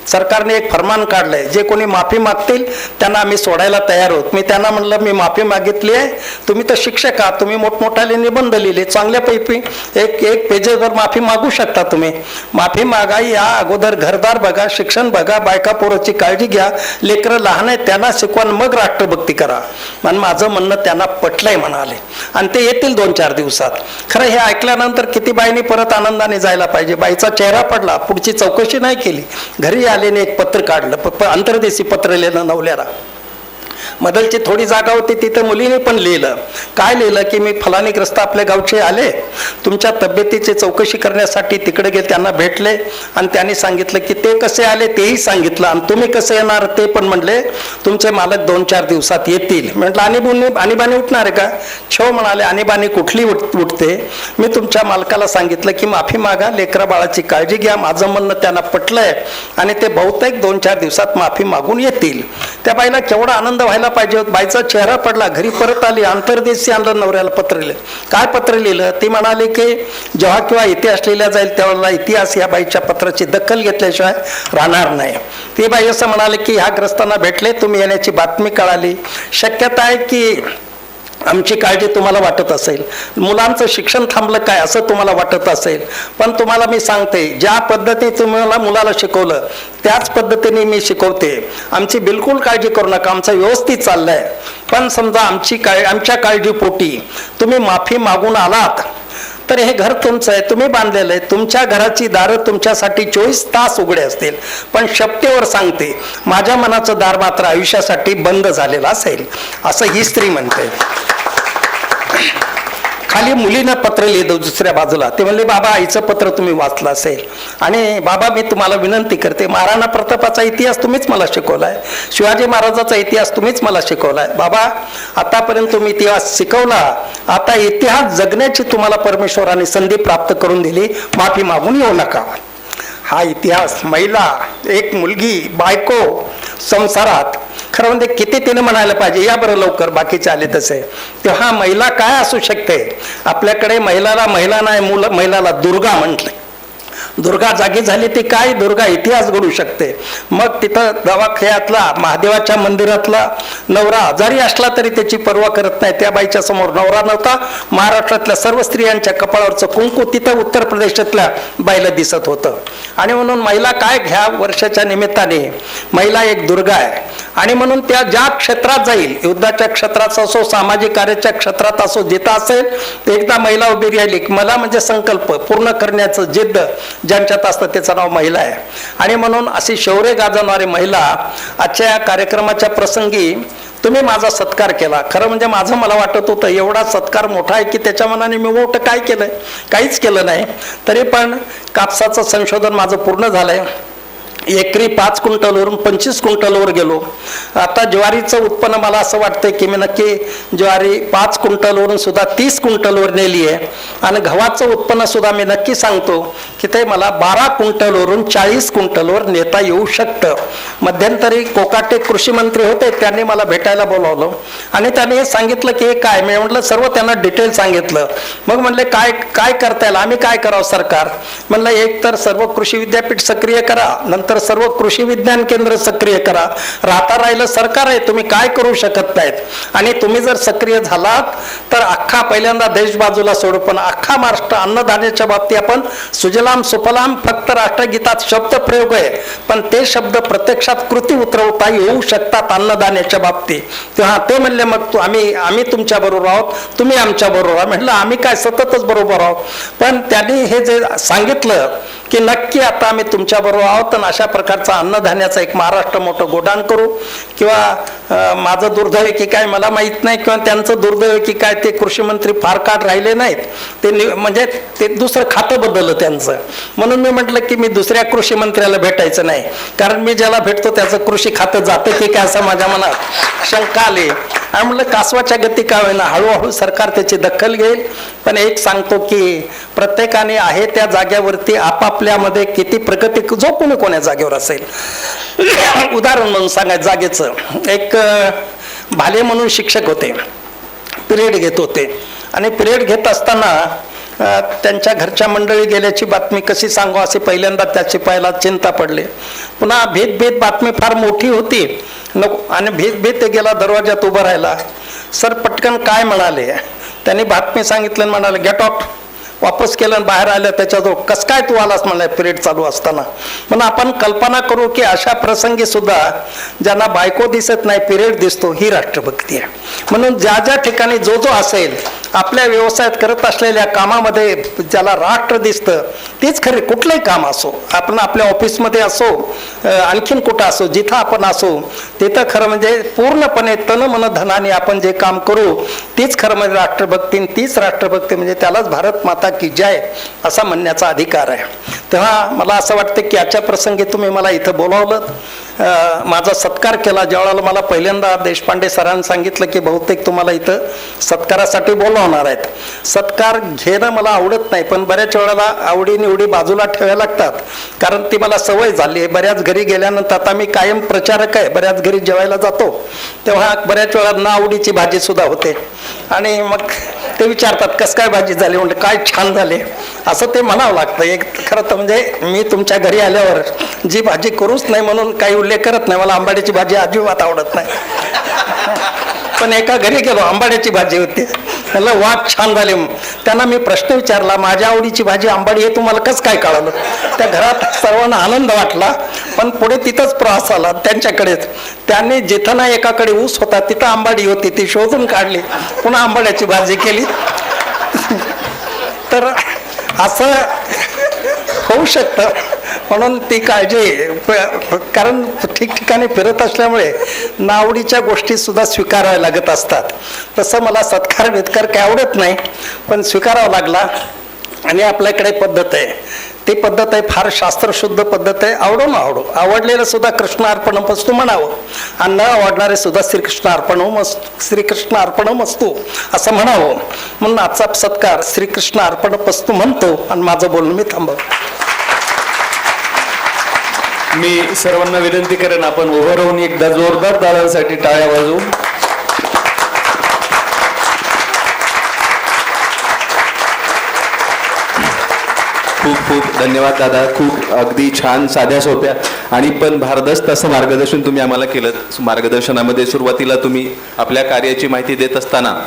Speaker 4: सरकारने एक फरमान काढलंय, जे कोणी माफी मागतील त्यांना आम्ही सोडायला तयार आहोत. मी त्यांना म्हणलं, मी माफी मागितली आहे, तुम्ही तर शिक्षक आहात, तुम्ही मोठमोठाले निबंध लिहिले, चांगल्यापैकी एक पेजेवर माफी मागू शकता तुम्ही. माफी मागा, या अगोदर घरदार बघा, शिक्षण बघा, बायका पोराची काळजी घ्या, लेकरं लहान आहेत त्यांना शिकवा, मग राष्ट्रभक्ती करा. आणि माझं म्हणणं त्यांना पटलंय म्हणाले, आणि ते येतील 2-4 दिवसात. खरं हे ऐकल्यानंतर किती बाईंनी परत आनंदाने जायला पाहिजे. बाईचा चेहरा पडला, पुढची चौकशी नाही केली, घरी आलेने एक पत्र काढलं, अंतर्देशी पत्र लिहिलं नवल्याला. मदलची थोडी जागा होती, तिथं मुलीने पण लिहिलं. काय लिहिलं की मी फलानी ग्रस्त आपल्या गावचे आले, तुमच्या तब्येतीची चौकशी करण्यासाठी तिकडे गेले, त्यांना भेटले आणि त्यांनी सांगितलं की ते कसे आले तेही सांगितलं, आणि तुम्ही कसे येणार ते पण म्हणले, तुमचे मालक 2-4 दिवसात येतील. म्हटलं आणीबाणी उठणार आहे का? छो म्हणाले, आणीबाणी कुठली उठते? मी तुमच्या मालकाला सांगितलं की माफी मागा, लेकरा बाळाची काळजी घ्या. माझं म्हणणं त्यांना पटलंय आणि ते बहुतेक 2-4 दिवसात माफी मागून येतील. त्या बाईला केवढा आनंद व्हायला पाहिजे. बाईचा चेहरा पडला, घरी परत आली, अंतर्देशी आणलं, नवऱ्याला पत्र लिहिलं. काय पत्र लिहिलं? ती म्हणाली की जेव्हा किंवा इतिहास लिहिला जाईल त्यावेळेला इतिहास या बाईच्या पत्राची दखल घेतल्याशिवाय राहणार नाही. ती बाई असं म्हणाली की ह्या ग्रस्तांना भेटले, तुम्ही येण्याची बातमी कळाली, शक्यता आहे की आमची काळजी तुम्हाला वाटत असेल, मुलांचं शिक्षण थांबलं काय असं तुम्हाला वाटत असेल, पण तुम्हाला मी सांगते, ज्या पद्धतीने तुम्हाला मुलाला शिकवलं त्याच पद्धतीने मी शिकवते. आमची बिलकुल काळजी करू नका, आमचं व्यवस्थित चाललंय. पण समजा आमच्या काळजीपोटी तुम्ही माफी मागून आलात तर हे घर तुमचं आहे, तुम्ही बांधलेलं आहे, तुमच्या घराची दारं तुमच्यासाठी 24 तास उघडे असतील. पण शपथेवर सांगते, माझ्या मनाचं दार मात्र आयुष्यासाठी बंद झालेलं असेल, असं ही स्त्री म्हणते. खाली मुलीनं पत्र लिहिलं दुसऱ्या बाजूला. ते म्हणले, बाबा आईचं पत्र तुम्ही वाचलं असेल, आणि बाबा मी तुम्हाला विनंती करते, महाराणा प्रतापाचा इतिहास तुम्हीच मला शिकवलाय, शिवाजी महाराजाचा इतिहास तुम्हीच मला शिकवलाय. बाबा आतापर्यंत तुम्ही इतिहास शिकवला, आता इतिहास जगण्याची तुम्हाला परमेश्वराने संधी प्राप्त करून दिली, माफी मागून येऊ नका. हा इतिहास महिला, एक मुलगी, बायको, संसारात खरं म्हणजे किती तिने म्हणायला पाहिजे, या बरं लवकर, बाकीचे आले तसे. तेव्हा महिला काय असू शकते? आपल्याकडे महिलाला महिला नाही, महिलाला दुर्गा म्हटले. दुर्गा जागी झाली ती काय? दुर्गा इतिहास घडू शकते. मग तिथं दवाखान्यातला महादेवाच्या मंदिरातला नवरा आजारी असला तरी त्याची पर्वा करत नाही. त्या बाईच्या समोर नवरा नव्हता. महाराष्ट्रातल्या सर्व स्त्रियांच्या कपाळावरचं कुंकू तिथं उत्तर प्रदेशातल्या बाईला दिसत होतं. आणि म्हणून महिला काय घ्या, वर्षाच्या निमित्ताने महिला एक दुर्गा आहे. आणि म्हणून त्या ज्या क्षेत्रात जाईल, युद्धाच्या क्षेत्रात असो, सामाजिक कार्याच्या क्षेत्रात असो, जिथं असेल एकदा महिला उभी राहिली, मला म्हणजे संकल्प पूर्ण करण्याचं जिद्द ज्यांच्यात असतं त्याचं नाव महिला आहे. आणि म्हणून अशी शौर्य गाजवणारी महिला आजच्या या कार्यक्रमाच्या प्रसंगी तुम्ही माझा सत्कार केला. खरं म्हणजे माझं मला वाटत होतं एवढा सत्कार मोठा आहे की त्याच्या मनाने मी मोठं काय केलंय? काहीच केलं नाही. तरी पण कापसाचं संशोधन माझं पूर्ण झालंय. एकरी 5 क्विंटलवरून 25 क्विंटलवर गेलो. आता ज्वारीचं उत्पन्न मला असं वाटतंय की मी नक्की ज्वारी 5 क्विंटलवरून सुद्धा 30 क्विंटलवर नेली आहे. आणि गव्हाचं उत्पन्न सुद्धा मी नक्की सांगतो की ते मला 12 क्विंटलवरून 40 क्विंटलवर नेता येऊ शकतं. मध्यंतरी कोकाटे कृषी मंत्री होते, त्यांनी मला भेटायला बोलावलं आणि त्यांनी सांगितलं की हे काय? मी म्हटलं सर्व त्यांना डिटेल सांगितलं. मग म्हणले काय काय करता येईल? आम्ही काय करावं सरकार? म्हणलं एक तर सर्व कृषी विद्यापीठ सक्रिय करा, नंतर सर्व कृषी विज्ञान केंद्र सक्रिय करा. राहिलं सरकार आहे, तुम्ही काय करू शकत नाहीत. आणि तुम्ही जर सक्रिय झालात तर अख्खा, पहिल्यांदा देश बाजूला सोडू, पण अख्खा महाराष्ट्र अन्नधान्याच्या बाबतीत आपण सुजलाम सुफलाम, फक्त राष्ट्रगीतात शब्द प्रयोग आहे, पण ते शब्द प्रत्यक्षात कृती उतरवता येऊ शकतात अन्नधान्याच्या बाबतीत. तेव्हा ते म्हणले मग आम्ही तुमच्या बरोबर आहोत, तुम्ही आमच्या बरोबर आहोत. म्हटलं आम्ही काय सततच बरोबर आहोत. पण त्यांनी हे जे सांगितलं की नक्की आता आम्ही तुमच्या बरोबर आहोत आणि अशा प्रकारचा अन्नधान्याचा एक महाराष्ट्र मोठं गोडाऊन करू. किंवा माझं दुर्दैव की काय मला माहीत नाही, किंवा त्यांचं दुर्दैव की काय, ते कृषी मंत्री फार काळ राहिले नाहीत. ते म्हणजे ते दुसरं खातं बदललं त्यांचं. म्हणून मी म्हटलं की मी दुसऱ्या कृषी मंत्र्याला भेटायचं नाही, कारण मी ज्याला भेटतो त्याचं कृषी खातं जातं की काय असं माझ्या मनात शंका आली. आणि म्हटलं कासवाच्या गती काय होईना, हळूहळू सरकार त्याची दखल घेईल. पण एक सांगतो की प्रत्येकाने आहे त्या जाग्यावरती आपापल्यामध्ये किती प्रगती, जो कोण्या जागेवर असेल. उदाहरण म्हणून सांगायचं जागेचं, एक भाले म्हणून शिक्षक होते, पिरियड घेत होते. आणि पिरियड घेत असताना त्यांच्या घरच्या मंडळी गेल्याची बातमी कशी सांगू असे पहिल्यांदा त्याची पाहायला चिंता पडली. पुन्हा भीत बातमी फार मोठी होती नको, आणि भीत ते गेला, दरवाजात उभं राहिला. सर पटकन काय म्हणाले? त्यांनी बातमी सांगितलं, म्हणाले गेट आउट. वापस केलं, बाहेर आलं. त्याच्याजवळ कस काय तू आलास म्हणलं पिरियड चालू असताना. म्हणून आपण कल्पना करू की अशा प्रसंगी सुद्धा ज्यांना बायको दिसत नाही, पिरियड दिसतो, ही राष्ट्रभक्ती आहे. म्हणून ज्या ज्या ठिकाणी जो असेल आपल्या व्यवसायात करत असलेल्या कामामध्ये ज्याला राष्ट्र दिसतं तीच खरी. कुठलंही काम असो, आपण आपल्या ऑफिसमध्ये असो, आणखीन कुठं असो, जिथं आपण असो तिथं खरं म्हणजे पूर्णपणे तन मन धनाने आपण जे काम करू तीच खरं म्हणजे राष्ट्रभक्ती. तीच राष्ट्रभक्ती म्हणजे त्यालाच भारत माता की जय असा म्हणण्याचा अधिकार आहे. तेव्हा मला असं वाटतं की आजच्या प्रसंगी तुम्ही मला इथं बोलावलं, माझा सत्कार केला. ज्यावेळेला मला पहिल्यांदा देशपांडे सरांनी सांगितलं की बहुतेक तुम्हाला इथं सत्कारासाठी बोलवणार आहेत. सत्कार घेणं मला आवडत नाही, पण बऱ्याच वेळेला आवडीनिवडी बाजूला ठेवायला लागतात, कारण ती मला सवय झाली आहे. बऱ्याच घरी गेल्यानंतर आता मी कायम प्रचारक आहे, बऱ्याच घरी जेवायला जातो, तेव्हा बऱ्याच वेळा ना आवडीची भाजी सुद्धा होते. आणि मग ते विचारतात कसं काय भाजी झाली, म्हणजे काय छान झाले असं ते म्हणावं लागतं. एक खरं तर म्हणजे मी तुमच्या घरी आल्यावर जी भाजी करूच नाही म्हणून काही उल्लेख करत नाही. मला आंबाड्याची भाजी अजिबात आवडत नाही, पण एका घरी गेलो, आंबाड्याची भाजी होती, त्याला वाट छान झाले. त्यांना मी प्रश्न विचारला, माझ्या आवडीची भाजी आंबाडी हे तुम्हाला कसं काय कळालं? त्या घरात सर्वांना आनंद वाटला, पण पुढे तिथंच प्रवास आला त्यांच्याकडेच. त्यांनी जिथं ना एकाकडे ऊस होता तिथं आंबाडी होती, ती शोधून काढली, पुन्हा आंबाड्याची भाजी केली. तर असं होऊ शकतं, म्हणून ती काळजी, कारण ठिकठिकाणी फिरत असल्यामुळे नावडीच्या गोष्टी सुद्धा स्वीकाराव्या लागत असतात. तसं मला सत्कार वित्कार काय आवडत नाही, पण स्वीकारावा लागला. आणि आपल्याकडे पद्धत आहे, ती पद्धत आहे फार शास्त्रशुद्ध पद्धत आहे. आवडो ना आवडो, आवडलेलं सुद्धा कृष्ण अर्पणमस्तु म्हणावं, आणि न आवडणारे सुद्धा श्रीकृष्ण अर्पणमस्तु असं म्हणावं. म्हणून आजचा सत्कार श्रीकृष्ण अर्पणमस्तु म्हणतो आणि माझं बोलणं मी थांबवतो.
Speaker 2: मी सर्वांना विनंती करेन आपण उभं राहून एकदा जोरदार दादांसाठी टाळ्या वाजवू.
Speaker 1: खूप खूप धन्यवाद दादा. खूप अगदी छान साध्या सोप्या आणि पण भारदस्त असं मार्गदर्शन तुम्ही आम्हाला केलं. मार्गदर्शनामध्ये सुरुवातीला तुम्ही आपल्या कार्याची माहिती देत असताना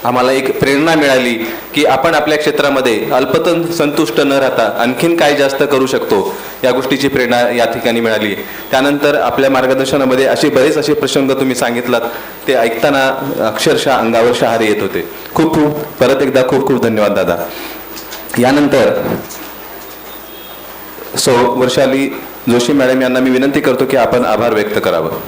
Speaker 1: आम्हाला एक प्रेरणा मिळाली की आपण आपल्या क्षेत्रामध्ये अल्पतन संतुष्ट न राहता आणखीन काय जास्त करू शकतो या गोष्टीची प्रेरणा या ठिकाणी मिळाली. त्यानंतर आपल्या मार्गदर्शनामध्ये बरेच असे प्रसंग तुम्ही सांगितलात, ते ऐकताना अक्षरशः अंगावर शहारे येत होते. खूप खूप परत एकदा खूप खूप धन्यवाद दादा. यानंतर वर्षाली जोशी मॅडम यांना मी विनंती करतो की आपण आभार व्यक्त करावं.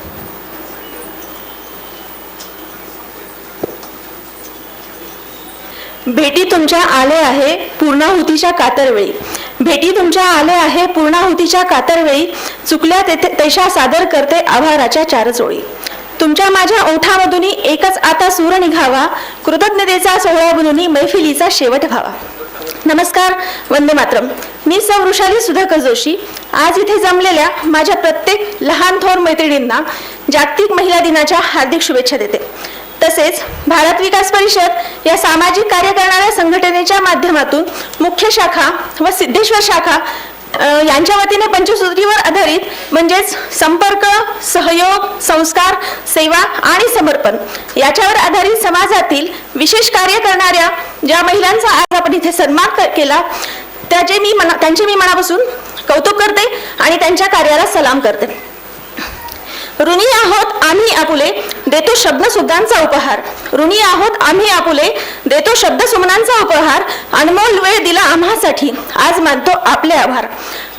Speaker 9: भेटी तुमच्या आले आहे पूर्णाहुतीच्या कातरवेळी, भेटी तुमच्या आले आहे पूर्णाहुतीच्या कातरवेळी, चुकल्या तेथे तैशा सादर करते आभाराच्या चार ओळी. तुमच्या माझ्या ओठामधून एकच आता सूर निघावा, कृतज्ञतेचा सोहळा बनून मैफिलीचा शेवट व्हावा. नमस्कार, वंदे मातरम. मी सौ वृषाली सुधाकर जोशी आज इथे जमलेल्या माझ्या प्रत्येक लहान थोर मैत्रिणींना जागतिक महिला दिनाच्या हार्दिक शुभेच्छा देते. तसेच भारत विकास परिषद या सामाजिक कार्य करणाऱ्या संघटनेच्या माध्यमातून मुख्य शाखा व सिद्धेश्वर शाखा यांच्या वतीने पंचसूत्रीवर आधारित म्हणजेच संपर्क, सहयोग, संस्कार, सेवा आणि समर्पण याच्यावर आधारित समाजातील विशेष कार्य करणाऱ्या ज्या महिलांचा आज आपण इथे सन्मान केला त्यांचे मी मनापासून कौतुक करते आणि त्यांच्या कार्याला सलाम करते. ऋणी आहोत आम्ही आपुले देतो शब्द सुद्धांचा उपहार, ऋणी आहोत आम्ही आपुले देतो शब्द सुमनांचा उपहार, अनमोल वेळ दिला आम्हासाठी आज मानतो आपले आभार.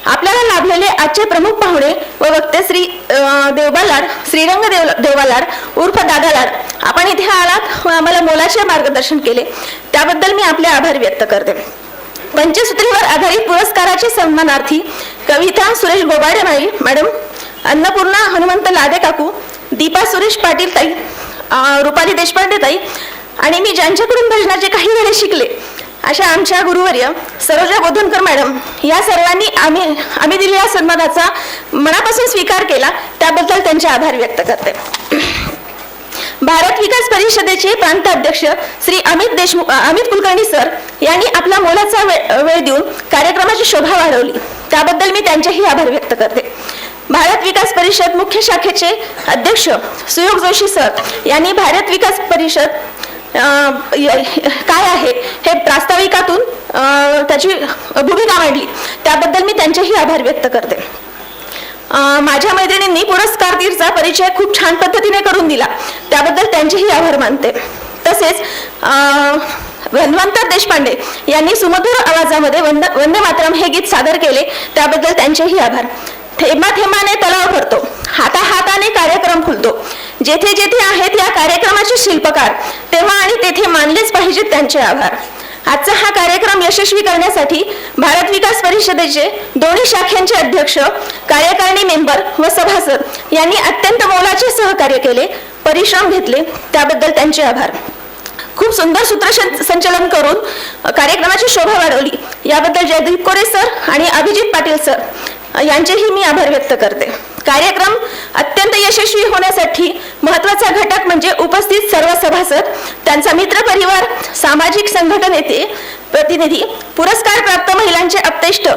Speaker 9: आपल्याला लाभलेले आजचे प्रमुख पाहुणे व वक्ते श्री देवबालाड, श्रीरंग देवबालाड उर्फ दादालाड, आपण इथे आलात व आम्हाला मोलाचे मार्गदर्शन केले त्याबद्दल मी आपले आभार व्यक्त करते. पंचसूत्रीवर आधारित पुरस्काराचे सन्मानार्थी कविता सुरेश गोबाडे मॅडम, अन्नपूर्णा हनुमंत लादे काकू, दीपा सुरेश पाटील ताई, रुपाली देशपांडे ताई आणि मी ज्यांच्याकडून भजनाचे काही वेळे शिकले अशा आमच्या गुरुवर्य सरोजा बोधनकर मॅडम, या सर्वांनी आम्ही दिलेल्या सन्मानाचा मनापासून स्वीकार केला त्याबद्दल त्यांचे आभार व्यक्त करते. भारत विकास परिषदेचे प्रांताध्यक्ष श्री अमित कुलकर्णी सर यांनी आपला मोलाचा वेळ देऊन कार्यक्रमाची शोभा वाढवली त्याबद्दल मी त्यांचेही आभार व्यक्त करते. भारत विकास परिषद मुख्य शाखेचे अध्यक्ष सुयोग जोशी सर यांनी भारत विकास परिषद काय आहे हे प्रास्ताविकातून त्याची भूमिका मांडली त्याबद्दल मी त्यांचेही आभार व्यक्त करते. माझ्या मैत्रिणींनी पुरस्कारतीरचा परिचय खूप छान पद्धतीने करून दिला त्याबद्दल त्यांचेही आभार मानते. तसेच धन्वंतर देशपांडे यांनी सुमधुर आवाजामध्ये वंदे मातरम हे गीत सादर केले त्याबद्दल त्यांचेही आभार. थेंबा थेंबाने तलाव भरतो, हाता हाताने कार्यक्रम खुलतो, जेथे जेथे आहेत या कार्यक्रमाचे शिल्पकार तेव्हा आणि तेथे मानलेच पाहिजेत त्यांचे आभार. आजचा हा कार्यक्रम यशस्वी करण्यासाठी भारत विकास परिषदेचे दोन्ही शाखांचे अध्यक्ष, कार्यकारिणी मेंबर व सभासद यांनी अत्यंत मोलाचे सहकार्य केले, परिश्रम घेतले त्याबद्दल त्यांचे आभार. खूप सुंदर सूत्रसंचलन करून कार्यक्रमाची शोभा वाढवली याबद्दल जयदीप कोरे सर आणि अभिजित पाटील सर यांचेही मी आभार व्यक्त करते. कार्यक्रम अत्यंत यशस्वी होण्यासाठी महत्त्वाचा घटक म्हणजे उपस्थित सर्व सभासद, त्यांचा मित्रपरिवार, सामाजिक संघटनेचे प्रतिनिधी, पुरस्कार प्राप्त महिलांचे अपतेष्ट.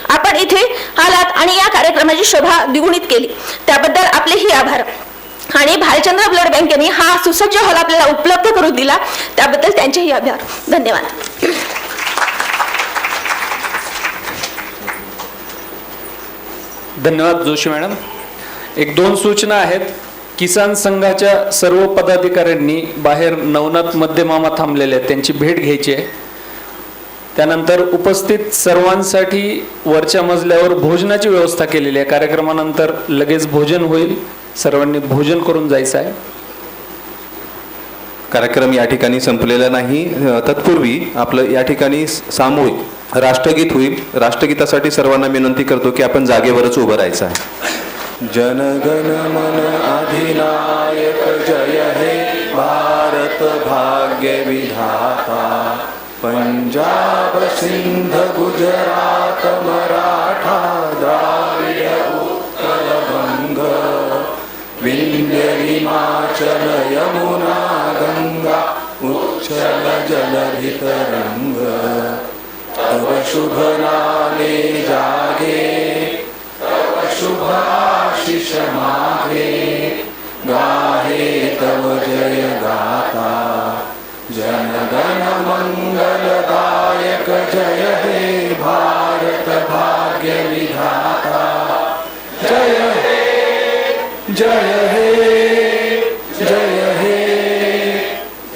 Speaker 9: आपण इथे आलात आणि या कार्यक्रमाची शोभा द्विगुणित केली त्याबद्दल आपलेही आभार. आणि भालचंद्र ब्लड बँकेने हा सुसज्ज हॉल आपल्याला उपलब्ध करून दिला त्याबद्दल त्यांचेही आभार. धन्यवाद.
Speaker 2: धन्यवाद जोशी मॅडम. एक दोन सूचना आहेत. किसान संघाच्या सर्व पदाधिकाऱ्यांनी बाहेर नवनाथ मध्य मामा थांबलेले आहेत त्यांची भेट घ्यायची आहे. त्यानंतर उपस्थित सर्वांसाठी वरच्या मजल्यावर भोजनाची व्यवस्था केलेली आहे. कार्यक्रमानंतर लगेच भोजन होईल, सर्वांनी भोजन करून जायचं आहे.
Speaker 1: कार्यक्रम या ठिकाणी संपलेला नाही. तत्पूर्वी आपलं या ठिकाणी सामूहिक राष्ट्रगीत होईल. राष्ट्रगीतासाठी सर्वांना विनंती करतो की आपण जागेवरच उभं राहायचं आहे. जनगण मन अधिनायक जय हे भारत भाग्य विधाता, पंजाब सिंध गुजरात मराठा द्राविड हिमाचल यमुना गंगा उच्चल जलधितरंग तव शुभ नामे जागे तव शुभ आशीष मागे गाहे तव जय गाता जनगण मंगलदायक जय हे भारत भाग्य विधाता जय हे जय हे जय हे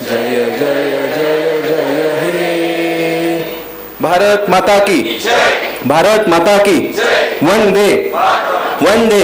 Speaker 1: जय जय जय जय हे भारत माता की भारत माता की वंदे वंदे